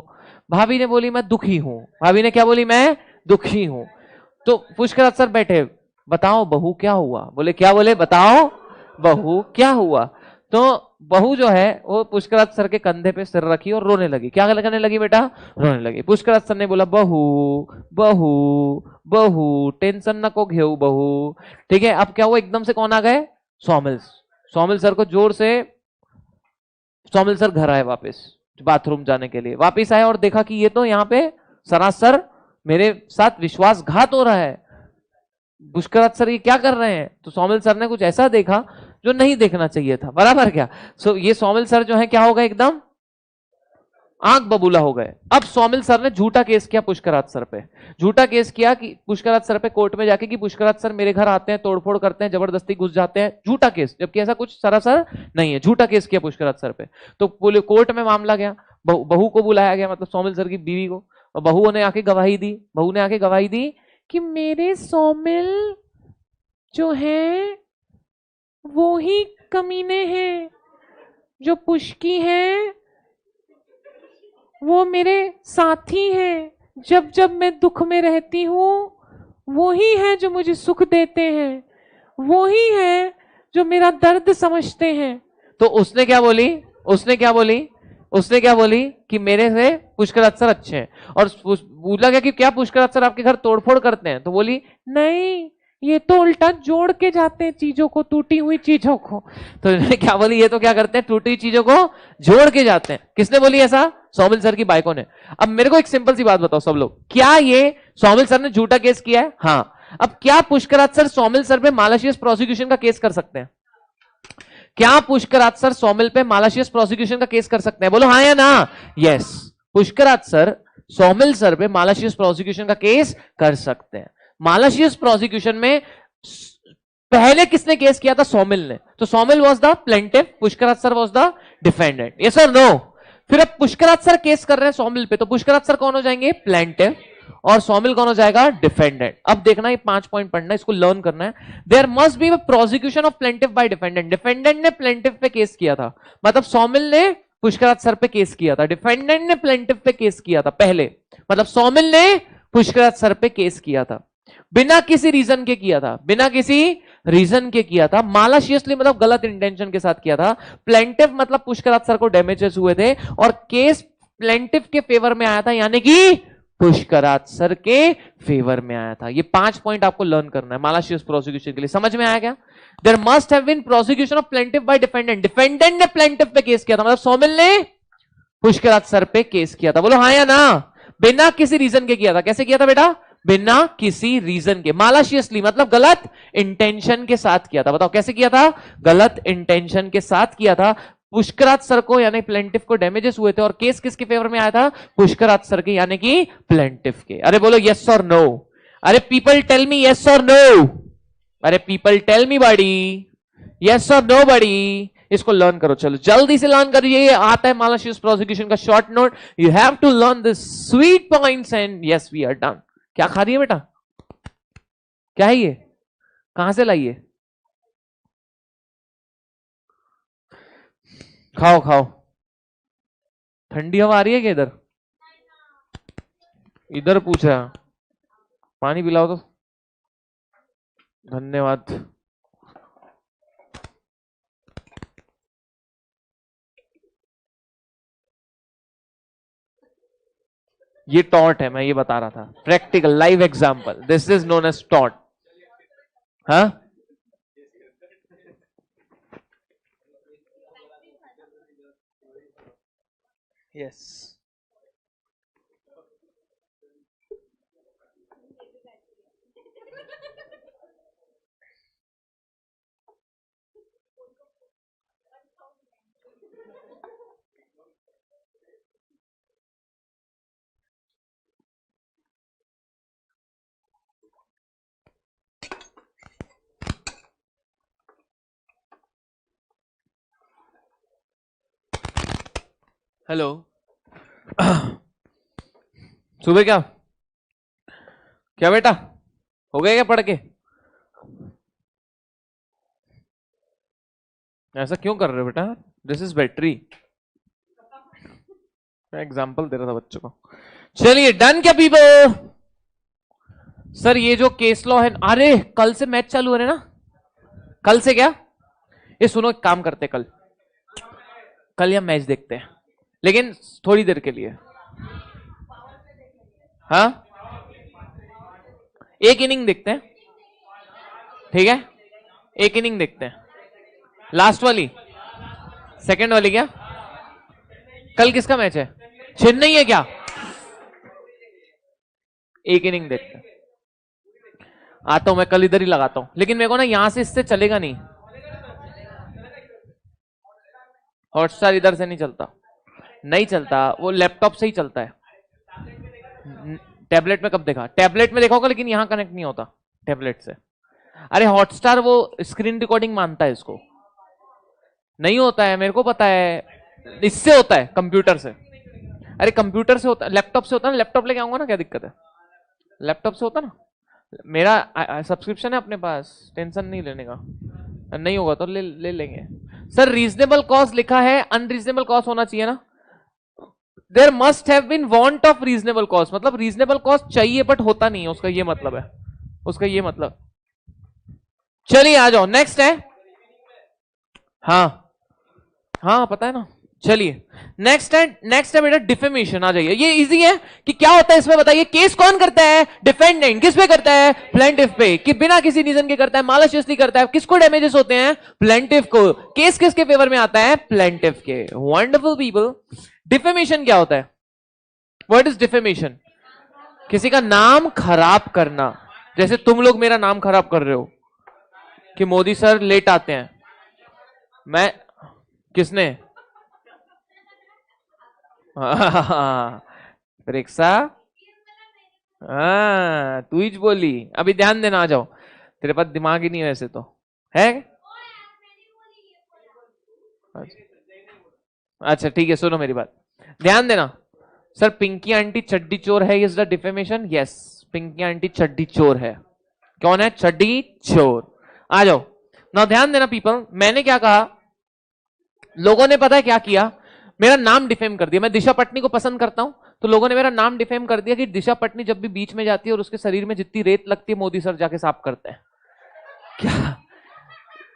भाभी ने बोली मैं दुखी हूं। भाभी ने क्या बोली? मैं दुखी हूं। तो पुष्कराज सर बैठे, बताओ बहू क्या हुआ? बोले क्या? बोले बताओ बहू क्या हुआ? तो बहू जो है वो पुष्कराज सर के कंधे पे सिर रखी और रोने लगी। क्या करने लगी बेटा? रोने लगी। पुष्कराज सर ने बोला बहू बहू बहू, टेंशन न को घेऊ बहू। ठीक है, अब क्या हुआ? एकदम से कौन आ गए? सोमिल। सोमिल सर को जोर से, सोमिल सर घर आए वापस बाथरूम जाने के लिए। वापस आए और देखा कि ये तो यहाँ पे सरासर मेरे साथ विश्वासघात हो रहा है। पुष्कराज सर ये क्या कर रहे हैं, तो सौमिल सर ने कुछ ऐसा देखा जो नहीं देखना चाहिए था, बराबर क्या। ये सौमिल सर जो है क्या हो गए, एकदम आंख बबूला हो गए। अब सौमिल सर ने झूठा केस किया पुष्कराज सर पे, झूठा केस किया कि पुष्कराज सर पे कोर्ट में जाके कि पुष्कराज सर मेरे घर आते हैं, तोड़फोड़ करते हैं, जबरदस्ती घुस जाते हैं, झूठा केस, जबकि ऐसा कुछ सरासर नहीं है, झूठा केस किया पुष्कराज सर पे। तो कोर्ट में मामला गया, बहू को बुलाया गया, मतलब सौमिल सर की बीवी को, और बहू ने आके गवाही दी, बहू ने आके गवाही दी कि मेरे सौमिल जो है वो ही कमीने हैं, जो पुष्की है वो मेरे साथी हैं, जब जब मैं दुख में रहती हूं वो ही है जो मुझे सुख देते हैं, वो ही है जो मेरा दर्द समझते हैं। तो उसने क्या बोली, उसने क्या बोली कि मेरे से पुष्कराज सर अच्छे हैं। और बोला गया कि क्या पुष्कराज सर आपके घर तोड़फोड़ करते हैं, तो बोली नहीं, ये तो उल्टा जोड़ के जाते हैं चीजों को, टूटी हुई चीजों को। तो क्या बोली, ये तो क्या करते हैं, टूटी चीजों को जोड़ के जाते हैं। किसने बोली ऐसा, सौमिल सर की बाइकों ने। अब मेरे को एक सिंपल सी बात बताओ सब लोग, क्या ये सौमिल सर ने झूठा केस किया है? हाँ। अब क्या पुष्कराज सर सौमिल सर पे मालाशियस प्रोसिक्यूशन का केस कर सकते हैं? क्या पुष्कराज सर सौमिल पे मालाशियस प्रोसिक्यूशन का केस कर सकते हैं? बोलो हाँ या ना। Yes, Pushkaraj sir Saumil sir पे मालाशियस प्रोसिक्यूशन का केस कर सकते हैं। मालाशियस प्रोसिक्यूशन में पहले किसने केस किया था? सौमिल ने। तो Saumil was the plaintiff, Pushkaraj sir was the defendant. Yes और नो? फिर अब पुष्कराज सर केस कर रहे हैं सौमिल पे, तो पुष्कराज सर कौन हो जाएंगे? प्लेंटिफ, और सौमिल कौन हो जाएगा? डिफेंडेंट। अब देखना, ये 5 पॉइंट पढ़ना है, इसको लर्न करना है। There must be prosecution of plaintiff by defendant. Defendant ने प्लेंटिफ पे केस किया था, मतलब सौमिल ने पुष्कराज सर पे केस किया था, डिफेंडेंट ने प्लेंटिफ पे केस किया था पहले, मतलब सौमिल ने पुष्कराज सर पे केस किया था, बिना किसी रीजन के किया था, बिना किसी रीजन के किया था, मालाशियसली मतलब गलत इंटेंशन के साथ किया था। प्लेंटिफ मतलब पुष्कराज सर को डैमेजेस हुए थे और केस प्लेंटिफ के फेवर में आया था, यानी कि पुष्कराज सर के फेवर में आया था। ये 5 पॉइंट आपको लर्न करना है मालाशियस प्रोसिक्यूशन के लिए। समझ में आया क्या? There must have been prosecution of plaintiff by defendant. Defendant ने प्लेंटिफ पे केस किया था, मतलब सौमिल ने पुष्कराज सर पे केस किया था। बोलो हाँ या ना। बिना किसी रीजन के किया था। कैसे किया था बेटा? बिना किसी रीजन के, मालाशियसली मतलब गलत इंटेंशन के साथ किया था। बताओ कैसे किया था? गलत इंटेंशन के साथ किया था। पुष्कराज सर को यानी प्लेंटिफ को डैमेजेस हुए थे और केस किसके फेवर में आया था? पुष्कराज सर के, यानी कि प्लेंटिफ के। अरे बोलो यस और नो। अरे पीपल टेल मी यस और नो। अरे पीपल टेल मी बड़ी यस और नो बड़ी। इसको लर्न करो, चलो जल्दी से लर्न करिए। ये आता है मालाशियस प्रोसिक्यूशन का short note. You have to learn this sweet points and yes we are done. क्या खा रही है बेटा? क्या है ये? कहां से लाइए? खाओ खाओ। ठंडी हवा आ रही है क्या इधर? इधर पूछ रहा, पानी पिलाओ तो। धन्यवाद। ये टॉट है, मैं ये बता रहा था, practical live example. This is known as टॉट। हाँ, यस। हेलो। सुबह क्या क्या बेटा हो गया क्या पढ़ के? ऐसा क्यों कर रहे हो बेटा? This is battery. मैं एग्जांपल दे रहा था बच्चों को। चलिए डन क्या पीपल? सर ये जो केस लॉ है, अरे कल से मैच चालू है ना? कल से क्या? ये सुनो, एक काम करते, कल कल या मैच देखते हैं, लेकिन थोड़ी देर के लिए। हाँ, एक इनिंग देखते हैं, ठीक है? एक इनिंग देखते हैं, लास्ट वाली, सेकंड वाली। क्या कल किसका मैच है? चेन्नई है क्या? एक इनिंग देखते हैं। आता हूं मैं, कल इधर ही लगाता हूं, लेकिन मेरे को ना यहां से इससे चलेगा नहीं, हॉटस्टार इधर से नहीं चलता, नहीं चलता, वो लैपटॉप से ही चलता है। टैबलेट में कब देखा? टैबलेट में देखा होगा, लेकिन यहां कनेक्ट नहीं होता टैबलेट से। अरे हॉटस्टार वो स्क्रीन रिकॉर्डिंग मानता है इसको, नहीं होता है, मेरे को पता है, इससे होता है कंप्यूटर से। अरे कंप्यूटर से होता है, लैपटॉप से होता है ना, लैपटॉप लेके आऊंगा ना, क्या दिक्कत है, लैपटॉप से होता ना, मेरा सब्सक्रिप्शन है अपने पास, टेंशन नहीं लेने का, नहीं होगा तो ले लेंगे। सर रीजनेबल कॉस्ट लिखा है, अनरीजनेबल कॉस्ट होना चाहिए ना, there must have been want of reasonable cost, मतलब रीजनेबल कॉस्ट चाहिए बट होता नहीं है, उसका ये मतलब है, उसका ये मतलब। चलिए आ जाओ, नेक्स्ट है, हाँ हाँ पता है ना, चलिए नेक्स्ट है बेटा डिफेमेशन, आ जाइए, ये इजी है कि क्या होता है इसमें बताइए, केस कौन करता है, डिफेंडेंट, किस पे करता है, प्लेंटिफ पे, कि बिना किसी रीजन के करता है, मालिशियसली करता है, किसको डैमेजेस होते हैं, प्लेंटिफ को, केस किसके फेवर में आता है, प्लेंटिफ के। वंडरफुल पीपल, डिफेमेशन क्या होता है, व्हाट इज डिफेमेशन? किसी का नाम खराब करना, जैसे तुम लोग मेरा नाम खराब कर रहे हो कि मोदी सर लेट आते हैं, मैं, किसने, रिक्शा, हाँ तू ही बोली, अभी ध्यान देना, आ जाओ, तेरे पास दिमाग ही नहीं है वैसे तो, है, अच्छा ठीक है, सुनो मेरी बात, ध्यान देना। सर पिंकी आंटी चड्डी चोर है, is the defamation? Yes, Pinky aunty चड्डी चोर है। कौन है चड्डी चोर? आ जाओ ना, ध्यान देना पीपल, मैंने क्या कहा, लोगों ने पता है क्या किया, मेरा नाम डिफेम कर दिया, मैं दिशा पटनी को पसंद करता हूं, तो लोगों ने मेरा नाम डिफेम कर दिया कि दिशा पटनी जब भी बीच में जाती है और उसके शरीर में जितनी रेत लगती है मोदी सर जाके साफ करते हैं। क्या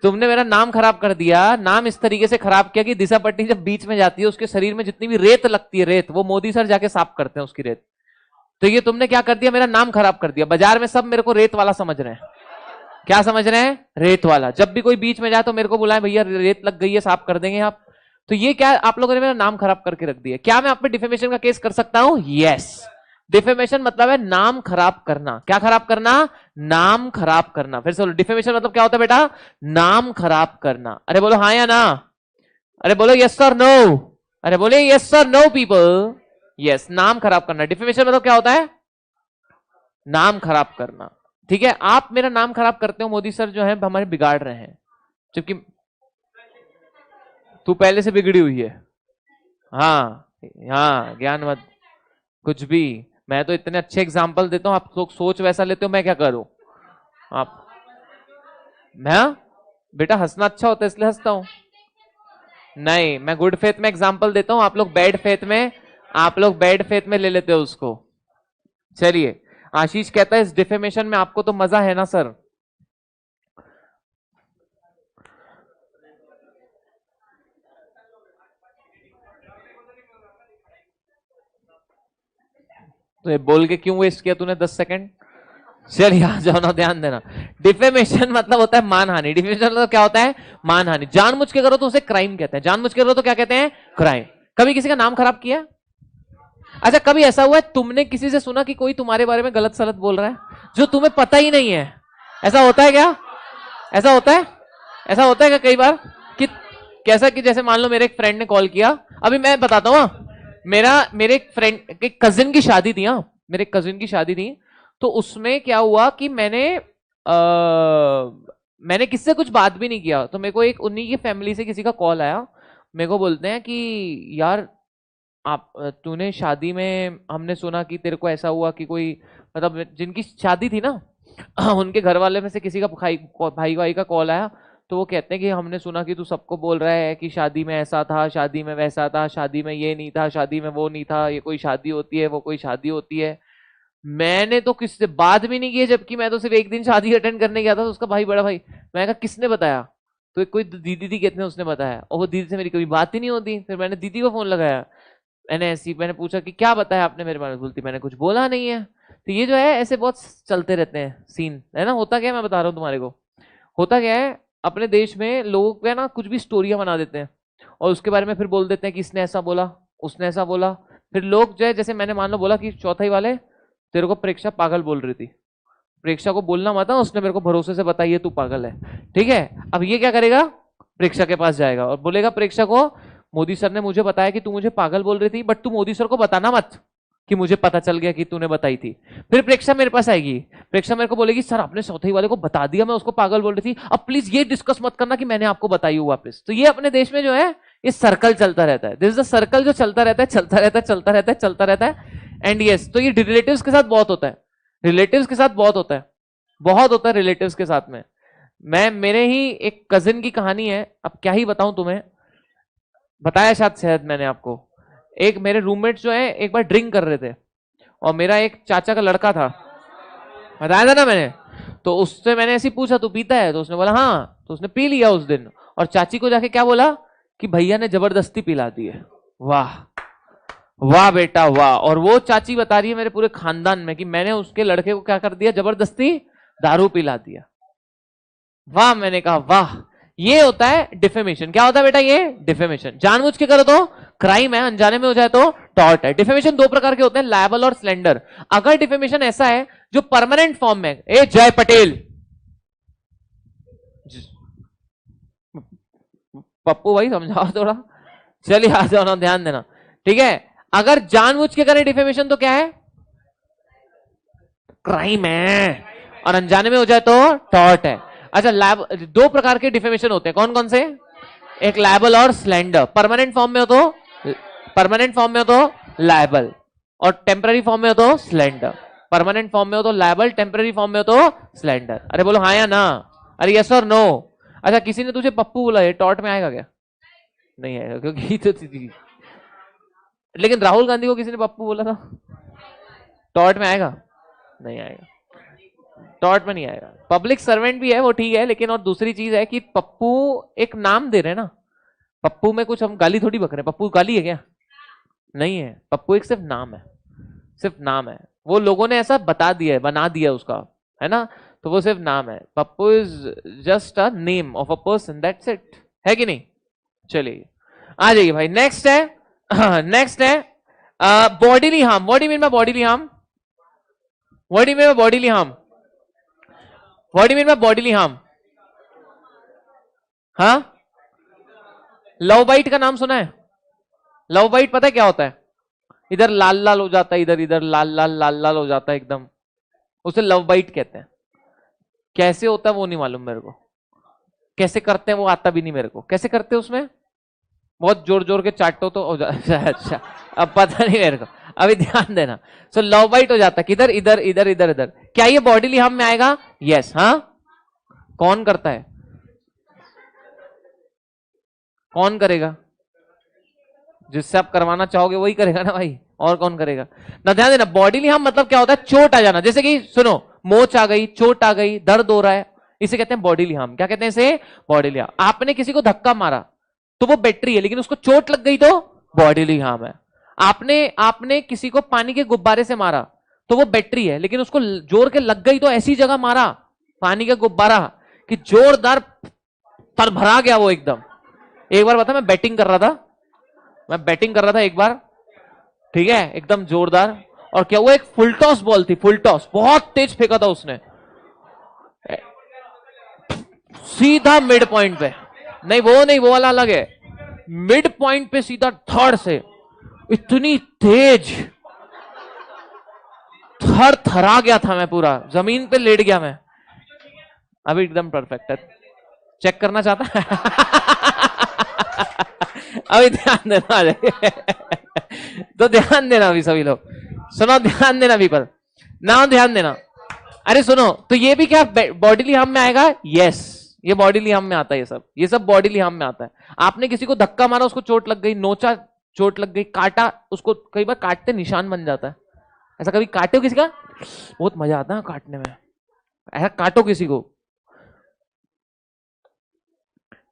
तुमने मेरा नाम खराब कर दिया, नाम इस तरीके से खराब किया कि दिशा पटनी जब बीच में जाती है उसके शरीर में जितनी भी रेत लगती है, रेत, वो मोदी सर जाके साफ करते हैं उसकी रेत। तो ये तुमने क्या कर दिया, मेरा नाम खराब कर दिया, बाजार में सब मेरे को रेत वाला समझ रहे हैं। क्या समझ रहे हैं? रेत वाला। जब भी कोई बीच में जाए तो मेरे को बुलाए, भैया रेत लग गई है, साफ कर देंगे आप। तो ये क्या, आप लोगों ने मेरा नाम खराब करके रख दिया। क्या मैं आप पे डिफेमेशन का केस कर सकता हूं? यस। डिफेमेशन मतलब है नाम खराब करना। क्या खराब करना? नाम खराब करना। फिर से बोलो, डिफेमेशन मतलब क्या होता है बेटा? नाम खराब करना। अरे बोलो हाँ या ना, अरे बोलो यस और नो, अरे बोले यस और नो पीपल। यस, नाम खराब करना। डिफेमेशन मतलब क्या होता है? नाम खराब करना। ठीक है, आप मेरा नाम खराब करते हो, मोदी सर जो है हमारे बिगाड़ रहे हैं, जबकि तू पहले से बिगड़ी हुई है। हाँ हाँ, ज्ञान मत कुछ भी, मैं तो इतने अच्छे एग्जाम्पल देता हूं, आप लोग सोच वैसा लेते हो, मैं क्या करूं? आप, मैं बेटा हंसना अच्छा होता है इसलिए हंसता हूं। नहीं, मैं गुड फेथ में एग्जाम्पल देता हूं, आप लोग बैड फेथ में, आप लोग बैड फेथ में ले लेते हो उसको। चलिए, आशीष कहता है इस डिफेमेशन में आपको तो मजा है ना सर। तो ये बोल के क्यों वेस्ट किया तूने 10 सेकंड? चलिए आ जाओ ना, ध्यान देना। डिफेमेशन मतलब होता है मानहानि। डिफेमेशन मतलब क्या होता है? मानहानि। जानबूझ के करो तो उसे क्राइम कहते हैं। जानबूझ के करो तो क्या कहते हैं? क्राइम। कभी किसी का नाम खराब किया? अच्छा, कभी ऐसा हुआ है तुमने किसी से सुना कि कोई तुम्हारे बारे में गलत सलत बोल रहा है जो तुम्हें पता ही नहीं है? ऐसा होता है क्या? ऐसा होता है? ऐसा होता है क्या कई बार कि कैसा, कि जैसे मान लो मेरे एक फ्रेंड ने कॉल किया, अभी मैं बताता हूँ, मेरे एक फ्रेंड के कजिन की शादी थी, हाँ मेरे कजिन की शादी थी, तो उसमें क्या हुआ कि मैंने किससे कुछ बात भी नहीं किया, तो मेरे को एक उन्हीं की फैमिली से किसी का कॉल आया, मेरे को बोलते हैं कि यार आप, तूने शादी में, हमने सुना कि तेरे को ऐसा हुआ कि कोई, मतलब जिनकी शादी थी ना उनके घर वाले में से किसी का भाई भाई का कॉल आया, तो वो कहते हैं कि हमने सुना कि तू सबको बोल रहा है कि शादी में ऐसा था, शादी में वैसा था, शादी में ये नहीं था, शादी में वो नहीं था, ये कोई शादी होती है, वो कोई शादी होती है। मैंने तो किससे बात भी नहीं की है, जबकि मैं तो सिर्फ एक दिन शादी अटेंड करने गया था, तो उसका भाई, बड़ा भाई, मैं कहा किसने बताया? तो कोई दीदी थी कहते हैं, उसने बताया, और वो दीदी से मेरी कभी बात ही नहीं होती। फिर मैंने दीदी को फोन लगाया, मैंने पूछा कि क्या बताया आपने मेरे बारे में? बोलती मैंने कुछ बोला नहीं है। तो ये जो है ऐसे बहुत चलते रहते हैं सीन, है ना। होता क्या है मैं बता रहा हूँ तुम्हारे को, होता क्या है अपने देश में, लोग क्या ना कुछ भी स्टोरियां बना देते हैं और उसके बारे में फिर बोल देते हैं कि इसने ऐसा बोला, उसने ऐसा बोला। फिर लोग जो है, जैसे मैंने मान लो बोला कि चौथाई वाले तेरे को परीक्षा पागल बोल रही थी, प्रेक्षा को बोलना मत, उसने मेरे को भरोसे से बताई है तू पागल है, ठीक है। अब ये क्या करेगा, प्रेक्षा के पास जाएगा और बोलेगा प्रेक्षा को मोदी सर ने मुझे बताया कि तू मुझे पागल बोल रही थी, बट तू मोदी सर को बताना मत कि मुझे पता चल गया कि तूने बताई थी। फिर प्रेक्षा मेरे पास आएगी, प्रेक्षा मेरे को बोलेगी सर आपने चौथी वाले को बता दिया, मैं उसको पागल बोल रही थी, अब प्लीज ये डिस्कस मत करना कि मैंने आपको बताई हूँ वापस। तो ये अपने देश में जो है ये सर्कल चलता रहता है, दिस इज द सर्कल जो चलता रहता है चलता रहता है चलता रहता है चलता रहता है। एंड यस, तो ये रिलेटिव्स के साथ बहुत होता है, रिलेटिव्स के साथ बहुत होता है, बहुत होता है रिलेटिव्स के साथ में। मैं मेरे ही एक कजिन की कहानी है, अब क्या ही बताऊं तुम्हें, बताया शायद मैंने आपको। एक मेरे रूममेट्स जो है एक बार ड्रिंक कर रहे थे और मेरा एक चाचा का लड़का था, बताया था ना मैंने, तो उससे मैंने ऐसे पूछा तू पीता है, तो उसने बोला हाँ, तो उसने पी लिया उस दिन और चाची को जाके क्या बोला कि भैया ने जबरदस्ती पिला दी है। वाह वाह बेटा वाह। और वो चाची बता रही है मेरे पूरे खानदान में कि मैंने उसके लड़के को क्या कर दिया, जबरदस्ती दारू पिला दिया। वाह, मैंने कहा वाह। ये होता है डिफेमेशन। क्या होता है बेटा, ये डिफेमेशन। जानबूझ के करो तो क्राइम है, अनजाने में हो जाए तो टॉर्ट है। डिफेमेशन दो प्रकार के होते हैं, लायबल और स्लेंडर। अगर डिफेमेशन ऐसा है जो परमानेंट फॉर्म में, ए जय पटेल, पप्पू भाई समझाओ थोड़ा, चलिए आ जाओ ना, ध्यान देना, ठीक है। अगर जानबूझ के करे डिफेमेशन तो क्या है, क्राइम है, और अनजाने में हो जाए तो टॉर्ट है। अच्छा, दो प्रकार के डिफेमेशन होते हैं, कौन कौन से, एक लायबल और स्लेंडर। परमानेंट फॉर्म में हो तो, परमानेंट फॉर्म में हो तो लायबल, और टेम्पररी फॉर्म में हो तो स्लेंडर। परमानेंट फॉर्म में हो तो लायबल, टेम्पररी फॉर्म में हो तो स्लेंडर। अरे बोलो हाँ या ना, अरे यस और नो। अच्छा, किसी ने तुझे पप्पू बोला, ये टॉर्ट में आएगा क्या, नहीं आएगा, क्योंकि तो लेकिन राहुल गांधी को किसी ने पप्पू बोला था, टॉर्ट में आएगा, नहीं आएगा, टॉर्ट में नहीं आएगा। पब्लिक सर्वेंट भी है वो, ठीक है, लेकिन और दूसरी चीज है कि पप्पू एक नाम दे रहे हैं ना, पप्पू में कुछ हम गाली थोड़ी बक रहे हैं, पप्पू गाली है क्या, नहीं है, पप्पू एक सिर्फ नाम है, सिर्फ नाम है। वो लोगों ने ऐसा बता दिया है, बना दिया उसका, है ना, तो वो सिर्फ नाम है। Pappu is just a name of a person, that's it, है कि नहीं। चलिए आ जाइए भाई, नेक्स्ट है, नेक्स्ट है bodily harm. What do you mean bye bodily harm, what do you mean bye bodily harm, what do you mean bye bodily harm. हाँ, लव बाइट का नाम सुना है, लव बाइट पता है क्या होता है, इधर लाल लाल हो जाता है, इधर इधर लाल लाल लाल लाल हो जाता है एकदम, उसे लव बाइट कहते हैं। कैसे होता है वो नहीं मालूम मेरे को, कैसे करते हैं वो आता भी नहीं मेरे को, कैसे करते हैं उसमें, बहुत जोर जोर के चाटो तो हो जाता है। अच्छा, अब पता नहीं मेरे को, अभी ध्यान देना। सो लव बाइट हो जाता है किधर, इधर इधर इधर इधर। क्या ये बॉडीली हार्म में आएगा, यस। हाँ, कौन करता है, कौन करेगा, जिससे आप करवाना चाहोगे वही करेगा ना भाई, और कौन करेगा ना। ध्यान देना, बॉडीली हार्म मतलब क्या होता है, चोट आ जाना। जैसे कि सुनो, मोच आ गई, चोट आ गई, दर्द हो रहा है, इसे कहते हैं बॉडीली हार्म। क्या कहते हैं इसे, बॉडीली हार्म। आपने किसी को धक्का मारा तो वो बैटरी है, लेकिन उसको चोट लग गई तो बॉडीली हार्म है। आपने आपने किसी को पानी के गुब्बारे से मारा तो वो बैटरी है, लेकिन उसको जोर के लग गई तो ऐसी जगह मारा पानी का गुब्बारा कि जोरदार भरा गया वो एकदम। एक बार बता, मैं बैटिंग कर रहा था, मैं बैटिंग कर रहा था एक बार, ठीक है, एकदम जोरदार, और क्या वो एक फुल टॉस बॉल थी, फुल टॉस, बहुत तेज फेंका था उसने, सीधा मिड पॉइंट पे, नहीं वो नहीं, वो वाला अलग है, मिड पॉइंट पे सीधा थर्ड से, इतनी तेज, थर थरा गया था मैं, पूरा जमीन पे लेट गया मैं। अभी एकदम परफेक्ट है, चेक करना चाहता है। अभी ध्यान देना, तो ध्यान देना अभी सभी लोग, सुनो ध्यान देना अभी पर ना, ध्यान देना। अरे सुनो, तो ये भी क्या बॉडीली हार्म में आएगा, यस, ये बॉडीली हार्म में आता है, ये सब बॉडीली हार्म में आता है। आपने किसी को धक्का मारा, उसको चोट लग गई, नोचा, चोट लग गई, काटा उसको, कई बार काटते निशान बन जाता है, ऐसा कभी काटे हो किसी का, बहुत मजा आता है काटने में, ऐसा काटो किसी को,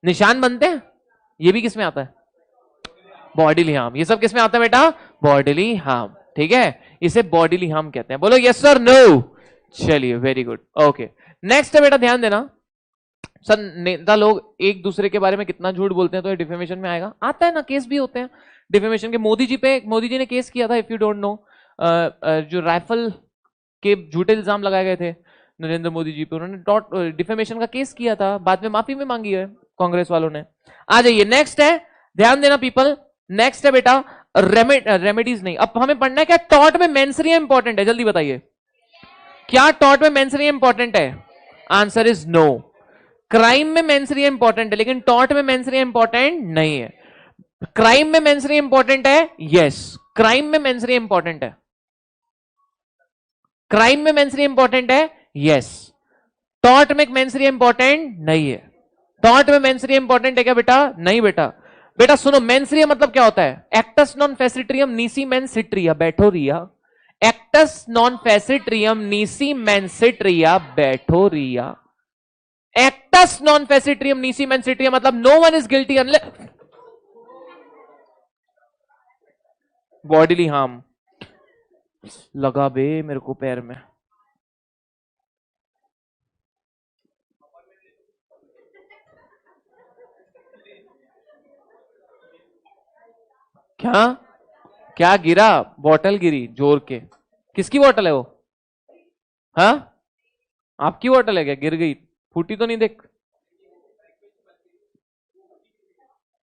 निशान बनते हैं, ये भी किसमें आता है, बॉडीली हार्म। ये सब किसमें आता है बेटा, बॉडीली हार्म, ठीक है, इसे बॉडीली हार्म कहते हैं। बोलो यस सर, नो। चलिए वेरी गुड, ओके। नेक्स्ट है बेटा, ध्यान देना, सर नेता लोग एक दूसरे के बारे में कितना झूठ बोलते हैं तो ये डिफेमेशन में आएगा, आता है ना, केस भी होते हैं डिफेमेशन के। मोदी जी पे, मोदी जी ने केस किया था, इफ यू डोंट नो, जो राइफल के झूठे इल्जाम लगाए गए थे, नरेंद्र मोदी जी पे, उन्होंने डिफेमेशन का केस किया था, बाद में माफी में मांगी है कांग्रेस वालों ने। आ जाइए, नेक्स्ट है, ध्यान देना पीपल, नेक्स्ट है बेटा रेमेडीज नहीं, अब हमें पढ़ना है क्या टॉर्ट में मेंसरिया इंपॉर्टेंट है, जल्दी बताइए क्या टॉर्ट में मेंसरिया इंपॉर्टेंट है? Answer is no. क्राइम में मेंसरिया इंपॉर्टेंट है लेकिन टॉर्ट में मेंसरिया इंपॉर्टेंट नहीं है। क्राइम में मेंसरिया इंपॉर्टेंट है, यस, क्राइम में मेंसरिया इंपॉर्टेंट है, क्राइम में मेंसरिया इंपॉर्टेंट है, यस। टॉर्ट में मेंसरिया इंपॉर्टेंट नहीं है। टॉर्ट में मेंसरिया इंपॉर्टेंट है क्या बेटा? नहीं बेटा। बेटा सुनो, मेंसरिया मतलब क्या होता है? एक्टस नॉन फेसिट्रियम नीसी मेंसिट्रिया बैठोरिया, एक्टस नॉन फेसिट्रियम नीसी मेंसिट्रिया बैठोरिया, एक्टस नॉन फेसिट्रियम नीसी मेंसिट्रिया मतलब no one is guilty unless bodily harm. लगा बे मेरे को पैर में। क्या क्या गिरा? बॉटल गिरी जोर के। किसकी बॉटल है वो? हाँ, आपकी बॉटल है क्या? गिर गई, फूटी तो नहीं? देख,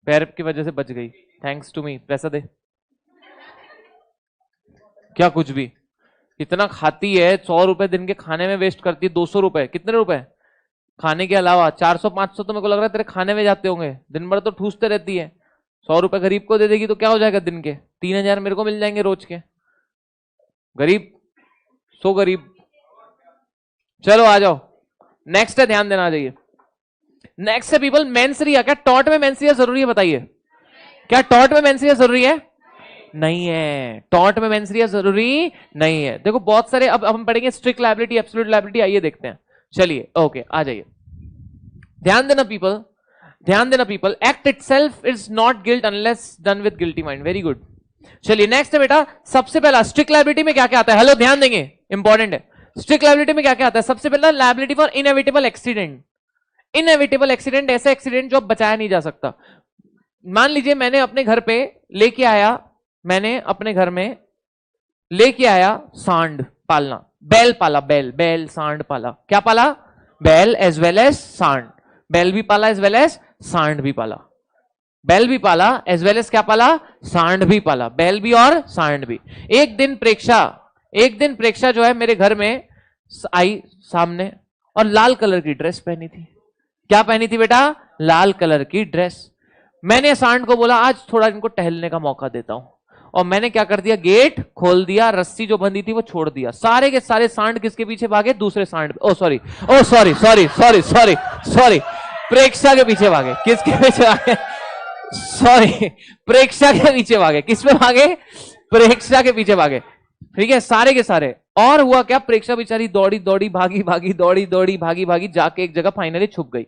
पैर की वजह से बच गई, थैंक्स टू मी। पैसा दे। क्या कुछ भी? इतना खाती है, 100 रुपए दिन के खाने में वेस्ट करती है, 200 रुपए, कितने रुपए खाने के अलावा? 400-500 तो मेरे को लग रहा है तेरे खाने में जाते होंगे, दिन भर तो ठूसते रहती है। 100 रुपए गरीब को दे देगी तो क्या हो जाएगा दिन के? 3000 मेरे को मिल जाएंगे रोज के। गरीब, सो गरीब। चलो आ जाओ, नेक्स्ट है, ध्यान देना, आ जाइए। नेक्स्ट है पीपल मेंसरिया। क्या टॉर्ट में मेंसरिया जरूरी है? बताइए, क्या टॉर्ट में मेंसरिया जरूरी है? नहीं है, टॉर्ट में मेंसरिया जरूरी नहीं है। देखो बहुत सारे, अब हम पढ़ेंगे स्ट्रिक्ट लायबिलिटी, एब्सोल्यूट लायबिलिटी, आइए देखते हैं। चलिए ओके, आ जाइए। ध्यान देना पीपल, ध्यान देना people, act itself is not guilt unless done with guilty mind. Very good. चलिए नेक्स्ट है बेटा, सबसे पहला स्ट्रिक्ट लायबिलिटी में क्या क्या आता है? हेलो ध्यान देंगे, इंपॉर्टेंट है। स्ट्रिक्ट लायबिलिटी में क्या क्या आता है? सबसे पहला liability for inevitable accident. Inevitable accident ऐसा एक्सीडेंट जो बचाया नहीं जा सकता। मान लीजिए मैंने अपने घर पे लेके आया, मैंने अपने घर में लेके आया सांड पालना, बैल पाला, बैल बैल सांड पाला। क्या पाला? बैल एज वेल एज सांड। बैल भी पाला एज वेल एज सांड भी पाला। बैल भी पाला एज वेल एज क्या पाला? सांड भी पाला। बैल भी और सांड भी। एक दिन प्रेक्षा जो है मेरे घर में आई सामने और लाल कलर की ड्रेस पहनी थी। क्या पहनी थी बेटा? लाल कलर की ड्रेस। मैंने सांड को बोला आज थोड़ा इनको टहलने का मौका देता हूं, और मैंने क्या कर दिया? गेट खोल दिया, रस्सी जो बंधी थी वो छोड़ दिया। सारे के सारे सांड किसके पीछे भागे? दूसरे सांड। Oh sorry, oh sorry sorry sorry sorry sorry, Preksha के पीछे भागे। किसके पीछे भागे? सॉरी, प्रेक्षा के पीछे भागे। किस पे भागे? प्रेक्षा के पीछे भागे। ठीक है, सारे के सारे। और हुआ क्या? प्रेक्षा बेचारी दौड़ी दौड़ी भागी भागी दौड़ी दौड़ी भागी भागी जाके एक जगह फाइनली छुप गई।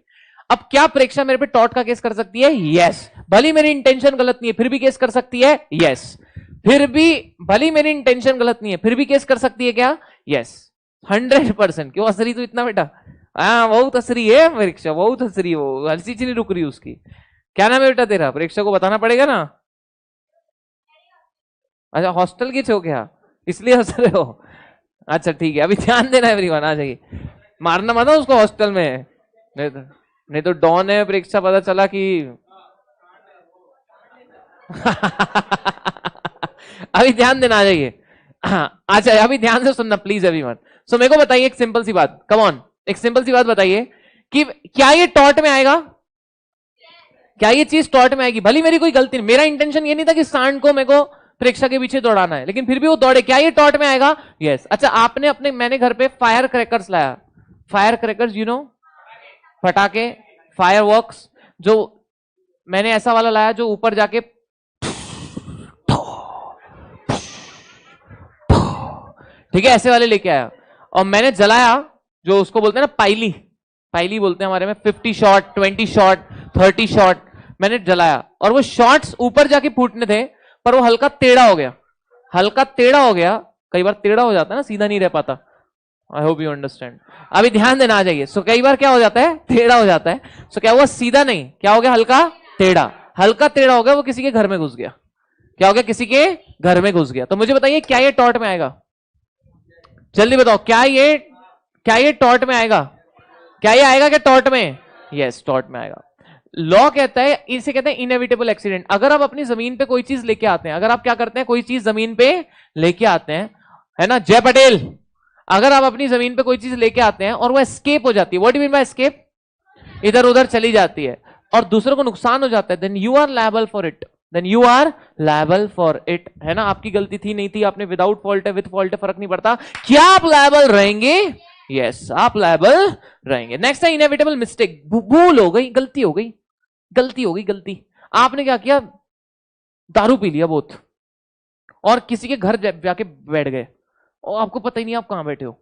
अब क्या प्रेक्षा मेरे पे टॉर्ट का केस कर सकती है? यस। भली मेरी इंटेंशन गलत नहीं है फिर भी केस कर सकती है? यस। फिर भी भली मेरी इंटेंशन गलत नहीं है फिर भी केस कर सकती है क्या? यस, 100%। क्यों हंस रही तू इतना बेटा? हाँ बहुत हंस रही है परीक्षा, बहुत हंस रही है वो, हर चीज नहीं रुक रही उसकी। क्या नाम है बेटा तेरा? परीक्षा को बताना पड़ेगा ना। अच्छा हॉस्टल की हो क्या, इसलिए हंस रहे हो? अच्छा ठीक है, अभी ध्यान देना एवरीवन, आ जाइए। मारना मत उसको हॉस्टल में, नहीं तो डॉन है परीक्षा, पता चला कि अभी ध्यान देना, आ जाइए। अच्छा अभी ध्यान से सुनना प्लीज एवरीवन। सो मेरे को बताइए एक सिंपल सी बात, कम ऑन, एक सिंपल सी बात बताइए कि क्या ये टॉर्ट में आएगा? क्या ये चीज टॉर्ट में आएगी? भली मेरी कोई गलती नहीं, मेरा इंटेंशन ये नहीं था कि सांड को मेरे को परीक्षा के पीछे दौड़ाना है, लेकिन फिर भी वो दौड़े, क्या ये टॉर्ट में आएगा? यस। अच्छा आपने अपने, मैंने घर पे फायर क्रैकर्स लाया, फायर क्रैकर्स यू नो, पटाखे, फायर वर्क्स, जो मैंने ऐसा वाला लाया जो ऊपर जाके ठीक है ऐसे वाले लेके आया, और मैंने जलाया, जो उसको बोलते हैं ना पाइली, पाइली बोलते हैं हमारे में, 50 शॉट, 20 शॉट, 30 शॉट मैंने जलाया, और वो शॉट्स ऊपर जाके फूटने थे पर वो हल्का टेढ़ा हो गया, हल्का टेढ़ा हो गया। कई बार टेढ़ा हो जाता है ना, सीधा नहीं रह पाता। आई होप यू अंडरस्टैंड। अभी ध्यान देना, आ जाइए। सो कई बार क्या हो जाता है? टेढ़ा हो जाता है। सो क्या हुआ? सीधा नहीं, क्या हो गया? हल्का टेढ़ा, हल्का टेढ़ा हो गया, वो किसी के घर में घुस गया। क्या हो गया? किसी के घर में घुस गया। तो मुझे बताइए क्या ये टॉर्ट में आएगा? जल्दी बताओ, क्या ये क्या ये टॉर्ट में आएगा? क्या ये आएगा क्या टॉर्ट में? यस, टॉर्ट में आएगा। लॉ कहता है, इसे कहते हैं इनएविटेबल एक्सीडेंट। अगर आप अपनी जमीन पे कोई चीज लेके आते हैं, अगर आप क्या करते हैं, कोई चीज जमीन पे लेके आते हैं, है ना जय पटेल, अगर आप अपनी जमीन पे कोई चीज लेके आते हैं और वो एस्केप हो जाती है, what do mean by escape, इधर उधर चली जाती है और दूसरों को नुकसान हो जाता है, then you are liable for it, then you are liable for it, है ना। आपकी गलती थी नहीं थी, आपने विदाउट फॉल्ट है विद फॉल्ट है, फर्क नहीं पड़ता, क्या आप लायबल रहेंगे? यस, आप लायबल रहेंगे। नेक्स्ट है इनएविटेबल मिस्टेक, भूल हो गई, गलती हो गई, गलती हो गई, गलती। आपने क्या किया, दारू पी लिया बहुत और किसी के घर जाके बैठ गए और आपको पता ही नहीं आप कहां बैठे हो,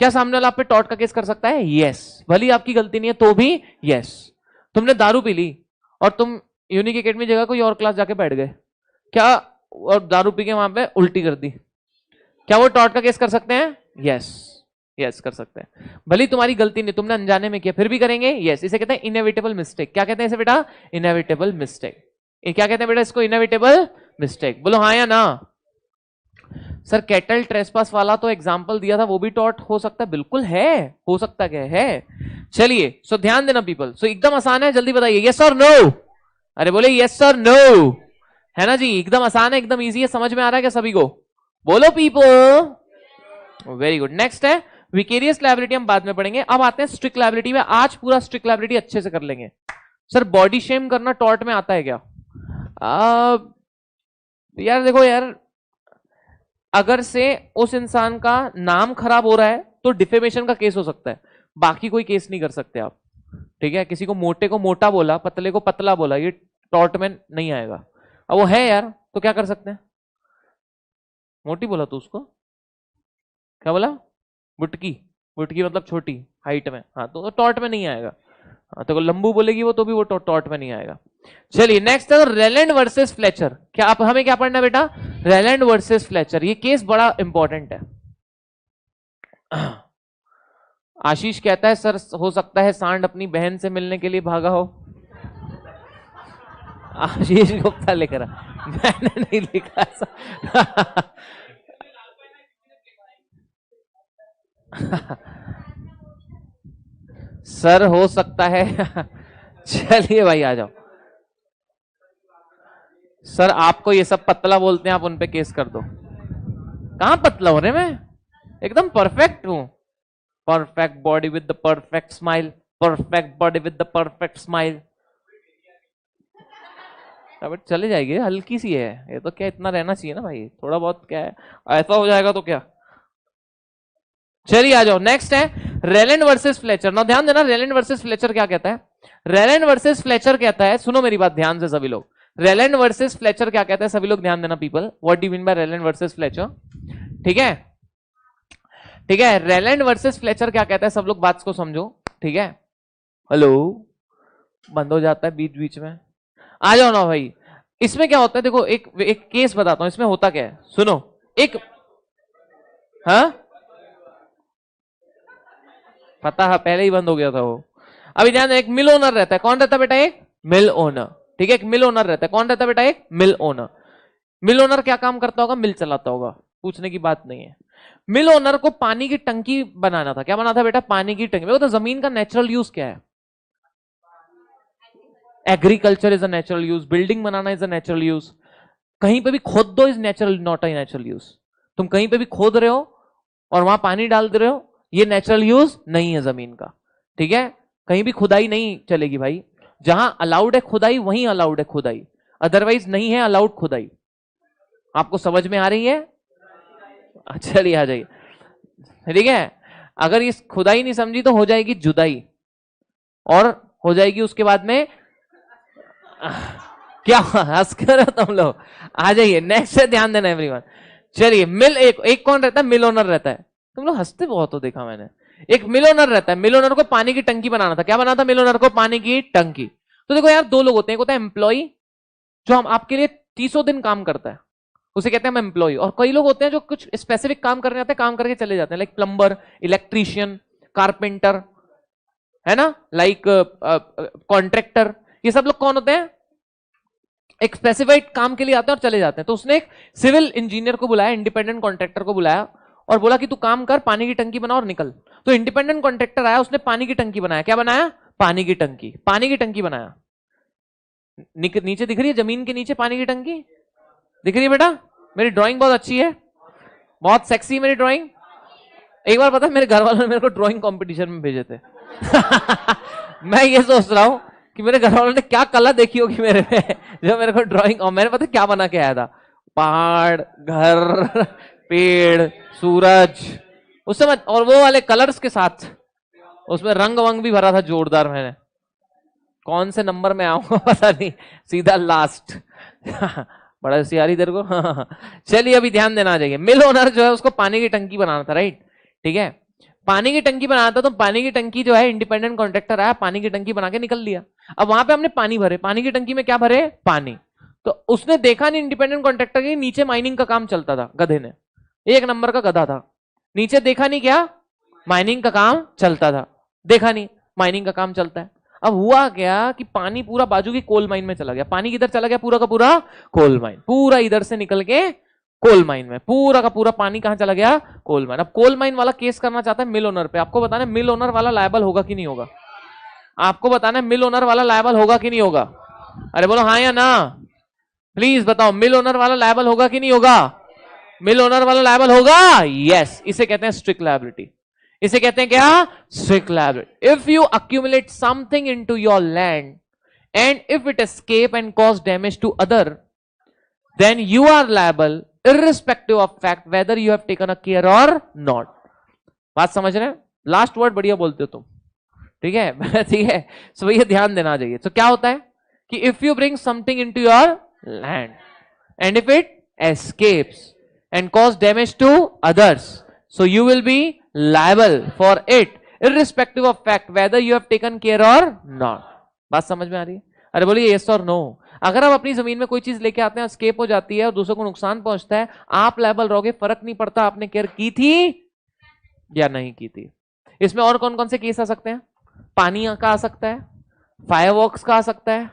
क्या सामने वाला आप पे टॉर्ट का केस कर सकता है? यस, भली आपकी गलती नहीं है तो भी यस। तुमने दारू पी ली और तुम यूनिक एकेडमी जगह कोई और क्लास जाके बैठ गए, क्या, और दारू पी के वहां पे उल्टी कर दी, क्या वो टॉर्ट का केस कर सकते हैं? यस, यस कर सकते हैं। भली तुम्हारी गलती नहीं, तुमने अनजाने में किया, फिर भी करेंगे? यस। इसे कहते हैं इनएविटेबल मिस्टेक। क्या कहते हैं इसे बेटा? Inevitable mistake. क्या कहते हैं बेटा इसको? Inevitable mistake. बोलो हाँ या ना। सर कैटल ट्रेसपास वाला तो एग्जांपल दिया था, वो भी टॉर्ट हो सकता है? बिल्कुल है, हो सकता है। चलिए, सो ध्यान देना पीपल, सो एकदम आसान है, जल्दी बताइए यस और नो। अरे बोले यस और नो, है ना जी, एकदम आसान है, एकदम इजी है, समझ में आ रहा है क्या सभी को? बोलो पीपल, वेरी गुड। नेक्स्ट है विकेरियस लायबिलिटी, हम बाद में पढ़ेंगे। अब आते हैं स्ट्रिक्ट लायबिलिटी में, आज पूरा स्ट्रिक्ट लायबिलिटी अच्छे से कर लेंगे। सर बॉडी शेम करना टॉर्ट में आता है क्या? यार देखो यार, अगर से उस इंसान का नाम खराब हो रहा है तो डिफेमेशन का केस हो सकता है, बाकी कोई केस नहीं कर सकते आप, ठीक है। किसी को मोटे को मोटा बोला, पतले को पतला बोला, ये टॉर्ट में नहीं आएगा। अब वो है यार तो क्या कर सकते हैं, मोटी बोला तो उसको क्या बोला, बुटकी, बुटकी मतलब छोटी हाइट में, हाँ तो टॉर्ट में नहीं आएगा। हाँ तो लंबू बोलेगी वो तो भी वो टॉर्ट में नहीं आएगा। चलिए नेक्स्ट है रेलैंड वर्सेस फ्लेचर। क्या आप हमें क्या पढ़ना है बेटा? Rylands versus Fletcher. ये केस बड़ा इंपॉर्टेंट है। आशीष कहता है सर हो सकता है सांड अपनी बहन से मिलने के लिए भागा हो। आशीष गुप्ता लिख रहा, मैंने नहीं लिखा ऐसा। सर हो सकता है। चलिए भाई आ जाओ। सर आपको ये सब पतला बोलते हैं, आप उन पे केस कर दो। कहां पतला हो रहे मैं, एकदम परफेक्ट हूं। Perfect body with the perfect smile, perfect body with the perfect smile. अब चले जाएगी, हल्की सी है ये तो, क्या इतना रहना चाहिए ना भाई, थोड़ा बहुत क्या है, ऐसा हो जाएगा तो क्या। चलिए आ जाओ। नेक्स्ट है रेलैंड वर्सेस फ्लेचर। ना ध्यान देना, रेलैंड वर्सेस फ्लेचर क्या कहता है? रेलैंड वर्सेस फ्लेचर कहता है, सुनो मेरी बात ध्यान से सभी लोग, रेलैंड वर्सेस फ्लेचर क्या कहता है सभी लोग ध्यान देना people. What do you mean bye Rylands versus Fletcher? ठीक है, ठीक है, रेलैंड वर्सेस फ्लेचर क्या कहता है, सब लोग बात को समझो, ठीक है। हेलो, बंद हो जाता है बीच बीच में, आ जाओ ना भाई। इसमें क्या होता है देखो, एक केस बताता हूं, इसमें होता क्या है सुनो। एक, हाँ पता है, पहले ही बंद हो गया था वो। अभी ध्यान, एक मिल ओनर रहता है, कौन रहता है बेटा? एक मिल ओनर, ठीक है, एक मिल ओनर रहता है, कौन रहता है बेटा? एक मिल ओनर। मिल ओनर क्या काम करता होगा? मिल चलाता होगा, पूछने की बात नहीं है। मिल ओनर को पानी की टंकी बनाना था, क्या बनाना था बेटा? पानी की टंकी। तो जमीन का नेचुरल यूज क्या है? Agriculture is a natural use, building banana is a natural use, कहीं पे भी खोद दो is natural, not a natural use. तुम कहीं पे भी खोद रहे हो और वहां पानी डाल दे रहे हो, ये नेचुरल यूज नहीं है जमीन का, ठीक है। कहीं भी खुदाई नहीं चलेगी भाई, जहां अलाउड है खुदाई वहीं अलाउड है खुदाई, अदरवाइज नहीं है अलाउड खुदाई। आपको समझ में आ रही है? चलिए आ जाइए, ठीक है। अगर इस खुदाई नहीं समझी तो हो जाएगी जुदाई, और हो जाएगी उसके बाद में क्या हंस कर तुम लोग, आ जाइए नेक्स्ट से ध्यान देना एवरीवन। चलिए मिल, एक कौन रहता है? मिल ओनर रहता है। तुम लोग हंसते बहुत हो, देखा मैंने। एक मिल ओनर रहता है, मिल ओनर को पानी की टंकी बनाना था, क्या बनाना था मिल ओनर को? पानी की टंकी। तो देखो यार, दो लोग होते हैं, एक होता है एम्प्लॉय जो हम आपके लिए 30 दिन काम करता है, उसे कहते हैं हम एम्प्लॉय। और कई लोग होते हैं जो कुछ स्पेसिफिक काम करने आते हैं, काम करके चले जाते हैं, लाइक प्लम्बर, इलेक्ट्रीशियन, कारपेंटर, है ना, लाइक कॉन्ट्रैक्टर। ये सब लोग कौन होते हैं? एक स्पेसिफाइड काम के लिए आते हैं और चले जाते हैं। तो उसने एक सिविल इंजीनियर को बुलाया, इंडिपेंडेंट कॉन्ट्रैक्टर को बुलाया और बोला कि तू काम कर, पानी की टंकी बना और निकल। तो इंडिपेंडेंट कॉन्ट्रैक्टर आया, उसने पानी की टंकी बनाया। क्या बनाया? पानी की टंकी। पानी की टंकी बनाया। नीचे दिख रही है, जमीन के नीचे पानी की टंकी दिख रही है बेटा? मेरी ड्राइंग बहुत अच्छी है, बहुत सेक्सी है मेरी ड्राइंग। एक बार पता है मेरे घर वालों ने मेरे को ड्राइंग कंपटीशन में भेजे थे। मैं ये सोच रहा हूं कि मेरे घर वालों ने क्या कला देखी होगी मेरे में, जो मेरे को ड्राइंग, और मैंने पता क्या बना के आया था? पहाड़, घर, पेड़, सूरज, उस समय, और वो वाले कलर्स के साथ, उसमें रंग वंग भी भरा था जोरदार। मैंने कौन से नंबर में आऊंगा पता नहीं, सीधा लास्ट। बड़ा होशियारी तेरे को। चलिए अभी ध्यान देना चाहिए। मिल ओनर जो है उसको पानी की टंकी बनाना था, राइट? ठीक है, पानी की टंकी बनाना था। तो पानी की टंकी जो है, इंडिपेंडेंट कॉन्ट्रैक्टर आया, पानी की टंकी बना के निकल लिया। अब वहां पे हमने पानी भरे, पानी की टंकी में क्या भरे? पानी। तो उसने देखा नहीं, इंडिपेंडेंट कॉन्ट्रैक्टर के नीचे माइनिंग का काम चलता था, गधे ने, एक नंबर का गधा था। नीचे देखा नहीं क्या माइनिंग का काम चलता था, देखा नहीं माइनिंग का काम चलता है। अब हुआ क्या कि पानी पूरा बाजू की कोल माइन में चला गया। पानी किधर चला गया? पूरा का पूरा कोल माइन, पूरा इधर से निकल के कोल माइन में, पूरा का पूरा पानी कहां चला गया? Coal mine. अब कोल माइन वाला केस करना चाहता है मिल ओनर पे। आपको बताना है मिल ओनर वाला लायबल होगा कि नहीं होगा? आपको बताना है मिल ओनर वाला लायबल होगा कि नहीं होगा? अरे बोलो हाँ या ना, प्लीज बताओ, मिल ओनर वाला लायबल होगा कि नहीं होगा? मिल ओनर वाला लायबल होगा, यस। इसे कहते हैं स्ट्रिक्ट लायबिलिटी। इसे कहते हैं क्या? Strict liability. If you accumulate something into your land and if it escape and cause damage to other, then you are liable irrespective of fact whether you have taken a care or not। बात समझ रहे हैं? Last word बढ़िया बोलते हो तुम, ठीक है? ठीक है, सो भैया ध्यान देना चाहिए। तो क्या होता है कि if you bring something into your land and if it escapes and cause damage to others, so you will be liable for it irrespective of fact whether you have taken care or not। बात समझ में आ रही है? अरे बोलिए yes और no। अगर आप अपनी जमीन में कोई चीज लेके आते हैं, स्केप हो जाती है और दूसरों को नुकसान पहुंचता है, आप लायबल रहोगे, फर्क नहीं पड़ता आपने केयर की थी या नहीं की थी। इसमें और कौन कौन से केस आ सकते हैं? पानी का आ सकता है, फायरवर्क्स का आ सकता है,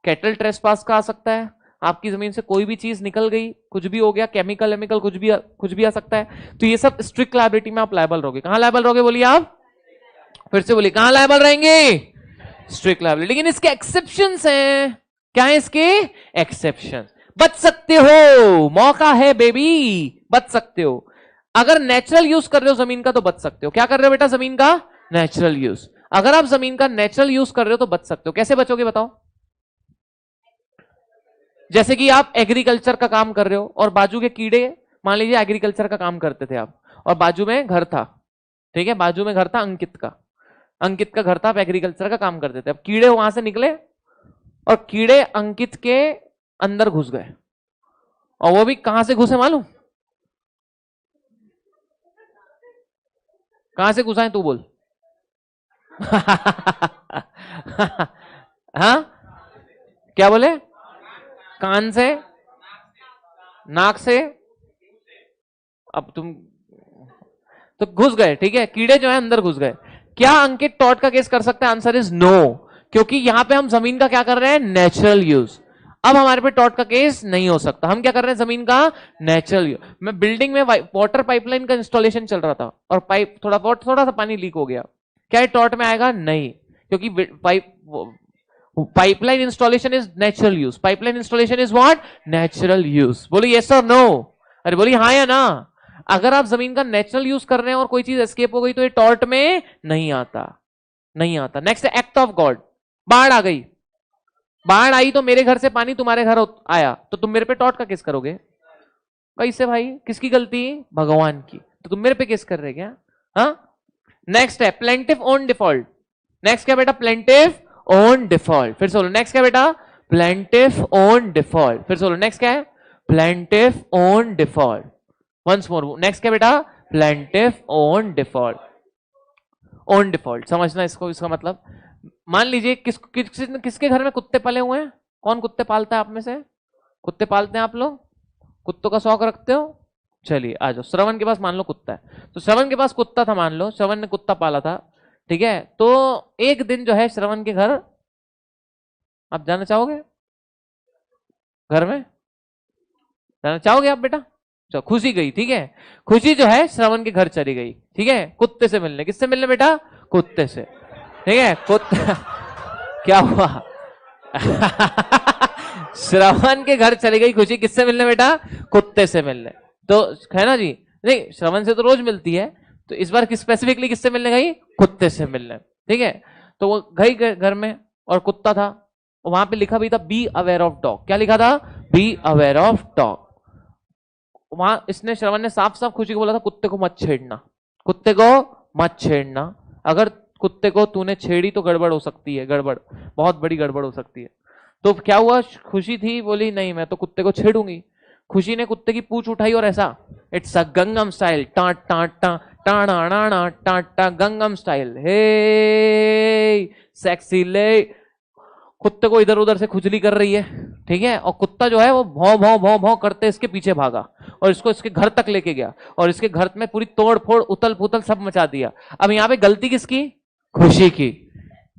कैटल ट्रेसपास का आ सकता है, आपकी जमीन से कोई भी चीज निकल गई, कुछ भी हो गया, केमिकल केमिकल कुछ भी आ सकता है। तो ये सब स्ट्रिक्ट लायबिलिटी में आप लायबल रहोगे। कहां लायबल रहोगे बोलिए आप? फिर से बोलिए, कहां लायबल रहेंगे? Strict liability. लेकिन इसके एक्सेप्शंस हैं। क्या है इसके एक्सेप्शन? बच सकते हो, मौका है बेबी, बच सकते हो। अगर नेचुरल यूज कर रहे हो जमीन का तो बच सकते हो। क्या कर रहे हो बेटा? जमीन का नेचुरल यूज। अगर आप जमीन का नेचुरल यूज कर रहे हो तो बच सकते हो। कैसे बचोगे बताओ? जैसे कि आप एग्रीकल्चर का काम कर रहे हो और बाजू के कीड़े, मान लीजिए एग्रीकल्चर का काम करते थे आप और बाजू में घर था, ठीक है? बाजू में घर था अंकित का घर था, आप एग्रीकल्चर का काम करते थे। अब कीड़े वहां से निकले और कीड़े अंकित के अंदर घुस गए, और वो भी कहां से घुसे मालूम? कहां से घुसा है तू बोल? हाँ, क्या बोले? कान से, नाक से, अब तुम तो घुस गए, ठीक है? कीड़े जो है अंदर घुस गए। क्या अंकित टॉर्ट का केस कर सकते हैं? आंसर इज नो, क्योंकि यहां पे हम जमीन का क्या कर रहे हैं? Natural use. अब हमारे पे टॉर्ट का केस नहीं हो सकता। हम क्या कर रहे हैं? जमीन का नेचुरल यूज। मैं बिल्डिंग में वाटर पाइपलाइन का इंस्टॉलेशन चल रहा था और पाइप थोड़ा सा पानी लीक हो गया, क्या ये टॉर्ट में आएगा? नहीं, क्योंकि pipeline installation is natural use. Pipeline installation is what? Natural use. बोलिए यस और नो? अरे बोलिए हाँ या ना। अगर आप जमीन का नेचुरल यूज कर रहे हैं और कोई चीज एस्केप हो गई तो ये टॉर्ट में नहीं आता, नहीं आता। Next act of God. बाढ़ आ गई, बाढ़ आई तो मेरे घर से पानी तुम्हारे घर आया, तो तुम मेरे पे टॉर्ट का केस करोगे? कैसे भाई? किसकी गलती? भगवान की। तो तुम मेरे पे केस कर रहे क्या? हाँ। नेक्स्ट है प्लेंटिफ ऑन डिफॉल्ट। नेक्स्ट क्या बेटा? Plaintiff on default. फिर से बोलो, नेक्स्ट क्या बेटा? Plaintiff on default. फिर से बोलो, नेक्स्ट क्या है? Plaintiff on default. Once more, next क्या बेटा? Plaintiff on default. On default समझना इसको, इसका मतलब मान लीजिए किसके घर में कुत्ते पले हुए हैं? कौन कुत्ते पालता है आप में से? कुत्ते पालते हैं आप लोग? कुत्तों का शौक रखते हो? चलिए आ जाओ। श्रवण के पास मान लो कुत्ता है, तो श्रवण के पास कुत्ता था, मान लो श्रवण ने कुत्ता पाला था, ठीक है? तो एक दिन जो है श्रवण के घर आप जाना चाहोगे? घर में जाना चाहोगे आप बेटा? चलो खुशी गई, ठीक है, खुशी जो है श्रवण के घर चली गई, ठीक है, कुत्ते से मिलने। किससे मिलने बेटा? कुत्ते से, ठीक है। कुत्ता क्या हुआ? श्रवण के घर चली गई खुशी, किससे मिलने बेटा? कुत्ते से मिलने। तो है ना जी, नहीं श्रवण से तो रोज मिलती है, तो इस बार स्पेसिफिकली किससे मिलने गई? कुत्ते से मिलने, ठीक है। तो वो गई घर में और कुत्ता था, वहां पे लिखा भी था बी अवेयर ऑफ डॉग। क्या लिखा था? Be aware of dog. वहां इसने श्रवण ने साफ साफ खुशी को बोला था कुत्ते को मत छेड़ना, कुत्ते को मत छेड़ना, अगर कुत्ते को तूने छेड़ी तो गड़बड़ हो सकती है, गड़बड़, बहुत बड़ी गड़बड़ हो सकती है। तो क्या हुआ? खुशी थी, बोली नहीं मैं तो कुत्ते को छेड़ूंगी। खुशी ने कुत्ते की पूंछ उठाई और ऐसा, इट्स अ गंगम स्टाइल, टाट टाट टा टाणा नाना टाट टा, गंगम स्टाइल, हे सेक्सी ले। कुत्ते को इधर उधर से खुजली कर रही है, ठीक है, और कुत्ता जो है वो भौं भौं भौं भौं करते इसके पीछे भागा और इसको इसके घर तक लेके गया और इसके घर में पूरी तोड़ फोड़ उतल पुतल सब मचा दिया। अब यहाँ पे गलती किसकी? खुशी की।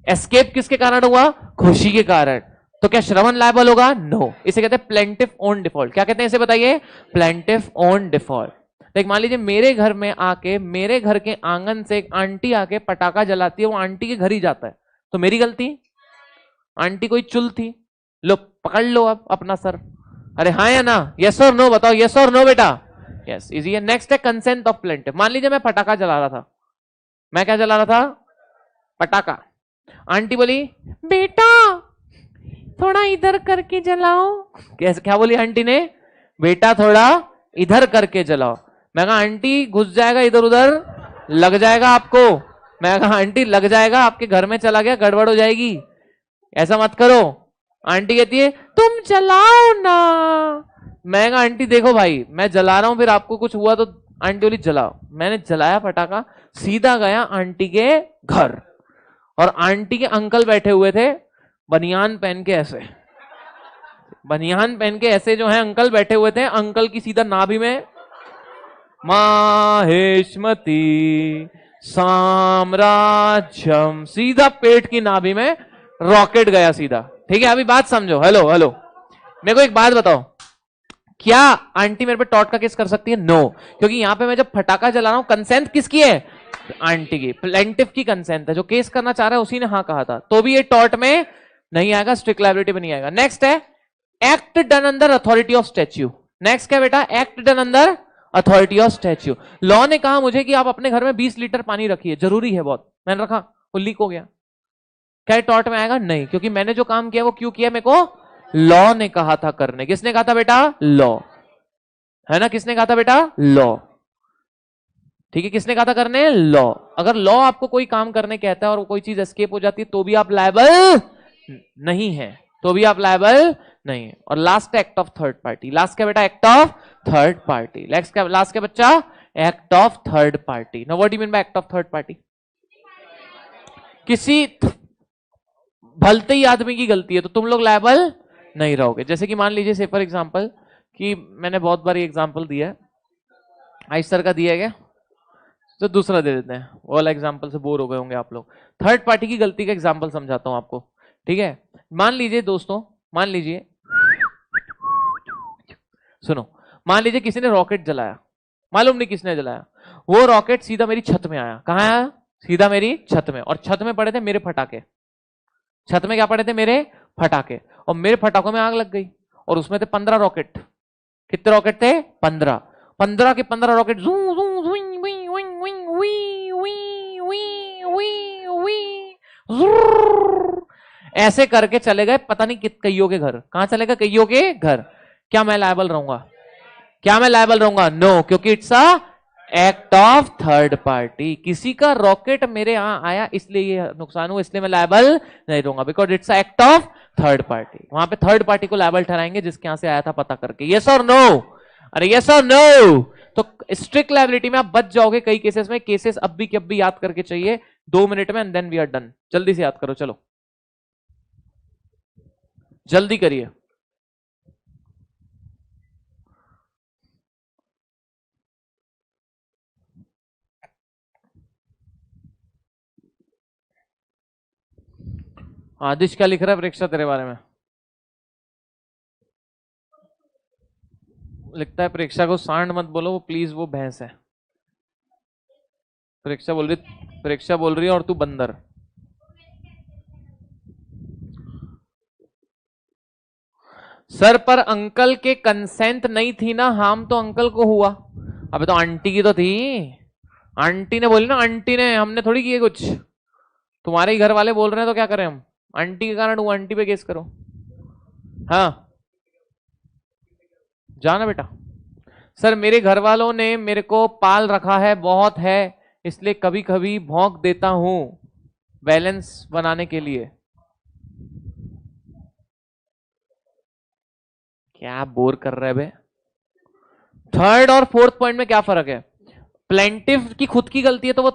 एस्केप किसके कारण हुआ? खुशी के कारण। तो क्या श्रवण लायबल होगा? नो। इसे कहते हैं प्लेंटिफ ऑन डिफॉल्ट। क्या कहते हैं इसे बताइए? Plaintiff on default. देख मान लीजिए मेरे घर में आके, मेरे घर के आंगन से एक आंटी आके पटाखा जलाती है, वो आंटी के घर ही जाता है, तो मेरी गलती? आंटी कोई चुल थी, लो पकड़ लो अब अपना सर। अरे हाँ या ना? यस और नो बताओ, यस और नो बेटा? यस, इजी है। नेक्स्ट है कंसेंट ऑफ प्लेंटिफ। मान लीजिए मैं पटाखा जला रहा था, मैं क्या जला रहा था? पटाखा। आंटी बोली बेटा थोड़ा इधर करके जलाओ। कैसे, क्या बोली आंटी ने? बेटा थोड़ा इधर करके जलाओ। मैं कहा आंटी घुस जाएगा इधर उधर, लग जाएगा आपको। मैं कहा आंटी लग जाएगा, आपके घर में चला गया गड़बड़ हो जाएगी, ऐसा मत करो। आंटी कहती है तुम जलाओ ना। मैं कहा आंटी देखो भाई मैं जला रहा हूं, फिर आपको कुछ हुआ तो? आंटी बोली जलाओ। मैंने जलाया पटाखा, सीधा गया आंटी के घर, और आंटी के अंकल बैठे हुए थे बनियान पहन के ऐसे, बनियान पहन के ऐसे जो है अंकल बैठे हुए थे। अंकल की सीधा नाभि में माहेशमती साम्राज्यम, सीधा पेट की नाभि में रॉकेट गया सीधा, ठीक है। अभी बात समझो, हेलो हेलो, मेरे को एक बात बताओ, क्या आंटी मेरे पे टॉर्ट का केस कर सकती है? नो, क्योंकि यहां पे मैं जब फटाका जला रहा हूं कंसेंट किसकी है? आंटी की, प्लेंटिफ की कंसेंट है। जो केस करना चाह रहा है उसी ने हाँ कहा था, तो भी ये टॉर्ट में नहीं आएगा, स्ट्रिक्ट लायबिलिटी में नहीं आएगा। नेक्स्ट है act done under authority of statue. Next क्या बेटा? Act done under authority of statue. Law ने कहा मुझे कि आप अपने घर में 20 लीटर पानी रखिए, जरूरी है बहुत, मैंने रखा, वो लीक हो गया, क्या टॉर्ट में आएगा? नहीं, क्योंकि मैंने जो काम किया वो क्यों किया? मेरे को लॉ ने कहा था करने। किसने कहा था बेटा? लॉ, है ना, किसने कहा था बेटा? लॉ, ठीक है, किसने कहा था करने? लॉ। अगर लॉ आपको कोई काम करने कहता है और कोई चीज एस्केप हो जाती है तो भी आप लायबल नहीं है, तो भी आप लायबल नहीं है। और last act of third party. Last क्या बेटा? Act of third party. Last क्या बच्चा? Act of third party. Now what do you mean bye act of third party? किसी भलते ही आदमी की गलती है तो तुम लोग लायबल नहीं रहोगे। जैसे कि मान लीजिए से फॉर एग्जांपल, कि मैंने बहुत बार एग्जांपल दिया है, आइस सर का दिया गया, तो दूसरा दे देते हैं, वो वाला एग्जांपल से बोर हो गए होंगे आप लोग। थर्ड पार्टी की गलती का एग्जांपल समझाता हूं आपको, ठीक है। मान लीजिए दोस्तों, मान लीजिए, सुनो, मान लीजिए किसी ने रॉकेट जलाया, मालूम नहीं किसने जलाया, वो रॉकेट सीधा मेरी छत में आया। कहां आया? सीधा मेरी छत में, और छत में पड़े थे मेरे फटाके। छत में क्या पड़े थे? मेरे फटाके, और मेरे फटाकों में आग लग गई, और उसमें थे 15 रॉकेट। कितने रॉकेट थे? 15। 15 के 15 रॉकेट जू जू विंग विंग विंग विंग वी वी वी वी वी ऐसे करके चले गए पता नहीं कईयों के घर। कहां चले गए? कईयों के घर। क्या मैं लायबल रहूंगा? क्या मैं लायबल रहूंगा? नो, क्योंकि it's a act of third party. किसी का रॉकेट मेरे यहां आया इसलिए ये नुकसान हुआ, इसलिए मैं लायबल नहीं रहूंगा, because it's act of third party. वहां पे थर्ड पार्टी को लायबल ठहराएंगे जिसके यहां से आया था पता करके। यस और नो? अरे यस और नो? तो स्ट्रिक्ट लायबिलिटी में आप बच जाओगे कई केसेस में। केसेस अब भी कब भी याद करके चाहिए 2 मिनट में, and then we are done. जल्दी से याद करो, चलो जल्दी करिए। आदिश क्या लिख रहा है परीक्षा तेरे बारे में? लिखता है परीक्षा को सांड मत बोलो, वो प्लीज वो भैंस है। परीक्षा बोल रही है और तू बंदर। सर पर अंकल के कंसेंट नहीं थी ना, हार्म तो अंकल को हुआ। अबे तो आंटी की तो थी, आंटी ने बोली ना, आंटी ने, हमने थोड़ी किए कुछ। तुम्हारे ही घर वाले बोल रहे हैं तो क्या करें हम, आंटी के कारण हुआ, आंटी पे केस करो। हाँ जाना बेटा। सर मेरे घर वालों ने मेरे को पाल रखा है, बहुत है, इसलिए कभी कभी भौंक देता हूं बैलेंस बनाने के लिए। क्या बोर कर रहे बे। थर्ड और फोर्थ पॉइंट में क्या फर्क है? प्लेंटिफ की खुद की गलती है तो वो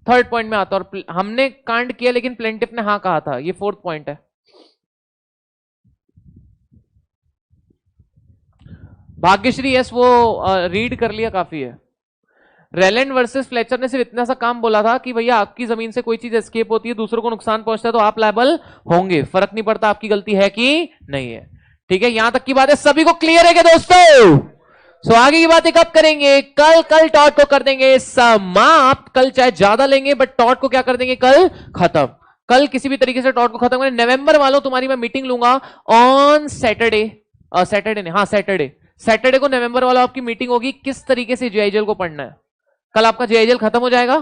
थर्ड पॉइंट में आता है, और हमने कांड किया लेकिन प्लेंटिफ ने हाँ कहा था, ये फोर्थ पॉइंट है। भाग्यश्री यस, वो रीड कर लिया, काफी है। रेलैंड वर्सेस फ्लेचर ने सिर्फ इतना सा काम बोला था कि भैया आपकी जमीन से कोई चीज एस्केप होती है, दूसरों को नुकसान पहुंचता है तो आप लायबल होंगे, फर्क नहीं पड़ता आपकी गलती है कि नहीं है। ठीक है, यहां तक की बात है, सभी को क्लियर है क्या दोस्तों? सो आगे की बातें कब करेंगे? कल टॉट को कर देंगे समाप्त। कल चाहे ज्यादा लेंगे बट टॉट को क्या कर देंगे, कल खत्म। कल किसी भी तरीके से टॉट को खत्म करें। नवंबर वालों तुम्हारी मैं मीटिंग लूंगा ऑन सैटरडे, सैटरडे नहीं, हाँ सैटरडे को नवंबर वालों आपकी मीटिंग होगी, किस तरीके से जीआईजेल को पढ़ना है। कल आपका जीआईजेल खत्म हो जाएगा,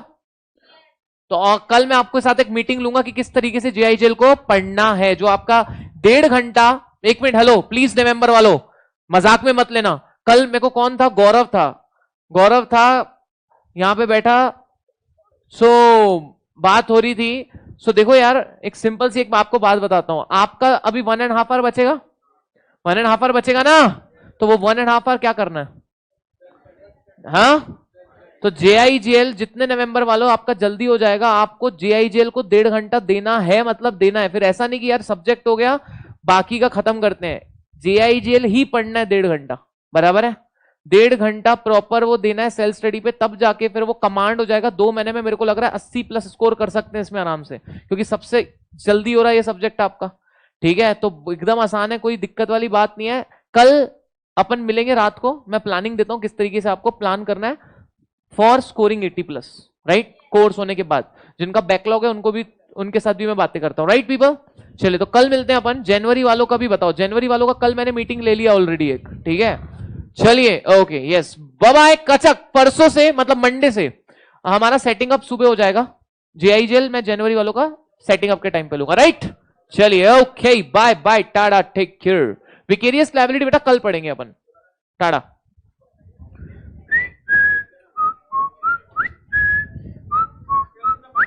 तो कल मैं आपके साथ एक मीटिंग लूंगा कि किस तरीके से जीआईजेल को पढ़ना है, जो आपका 1.5 घंटा। एक मिनट, हेलो प्लीज नवंबर वालों, मजाक में मत लेना। कल मेरे को कौन था, गौरव था यहां पे बैठा। सो बात हो रही थी। सो देखो यार, एक सिंपल सी एक आपको बात बताता हूं। आपका अभी 1.5 आवर बचेगा, 1.5 आवर बचेगा ना, तो वो 1.5 आवर क्या करना है? हाँ, तो जेआईजेल जितने नवंबर वालों आपका जल्दी हो जाएगा, आपको जेआईजेल को 1.5 घंटा देना है, मतलब देना है। फिर ऐसा नहीं कि यार सब्जेक्ट हो गया बाकी का खत्म करते हैं, जेआईजेल ही पढ़ना है 1.5 घंटा, बराबर है। 1.5 घंटा प्रॉपर वो देना है सेल्फ स्टडी पे, तब जाके फिर वो कमांड हो जाएगा। 2 महीने में मेरे को लग रहा है 80+ स्कोर कर सकते हैं इसमें आराम से, क्योंकि सबसे जल्दी हो रहा है ये सब्जेक्ट आपका। ठीक है, तो एकदम आसान है, कोई दिक्कत वाली बात नहीं है। कल अपन मिलेंगे रात को, मैं प्लानिंग देता हूं किस तरीके से आपको प्लान करना है फॉर स्कोरिंग 80+, राइट। कोर्स होने के बाद जिनका बैकलॉग है उनको भी, उनके साथ भी मैं बातें करता हूं, राइट पीपल। चलिए तो कल मिलते हैं अपन। जनवरी वालों का भी बताओ, जनवरी वालों का कल मैंने मीटिंग ले लिया ऑलरेडी एक, ठीक है। चलिए ओके, यस, बाय बाय। कचक परसों से, मतलब मंडे से हमारा सेटिंग अप सुबह हो जाएगा। जेआईजेल मैं जनवरी वालों का सेटिंग अप के टाइम पे लूंगा, राइट। चलिए okay, bye bye, tata, take care. Vicarious liability बेटा कल पढ़ेंगे अपन, टाटा।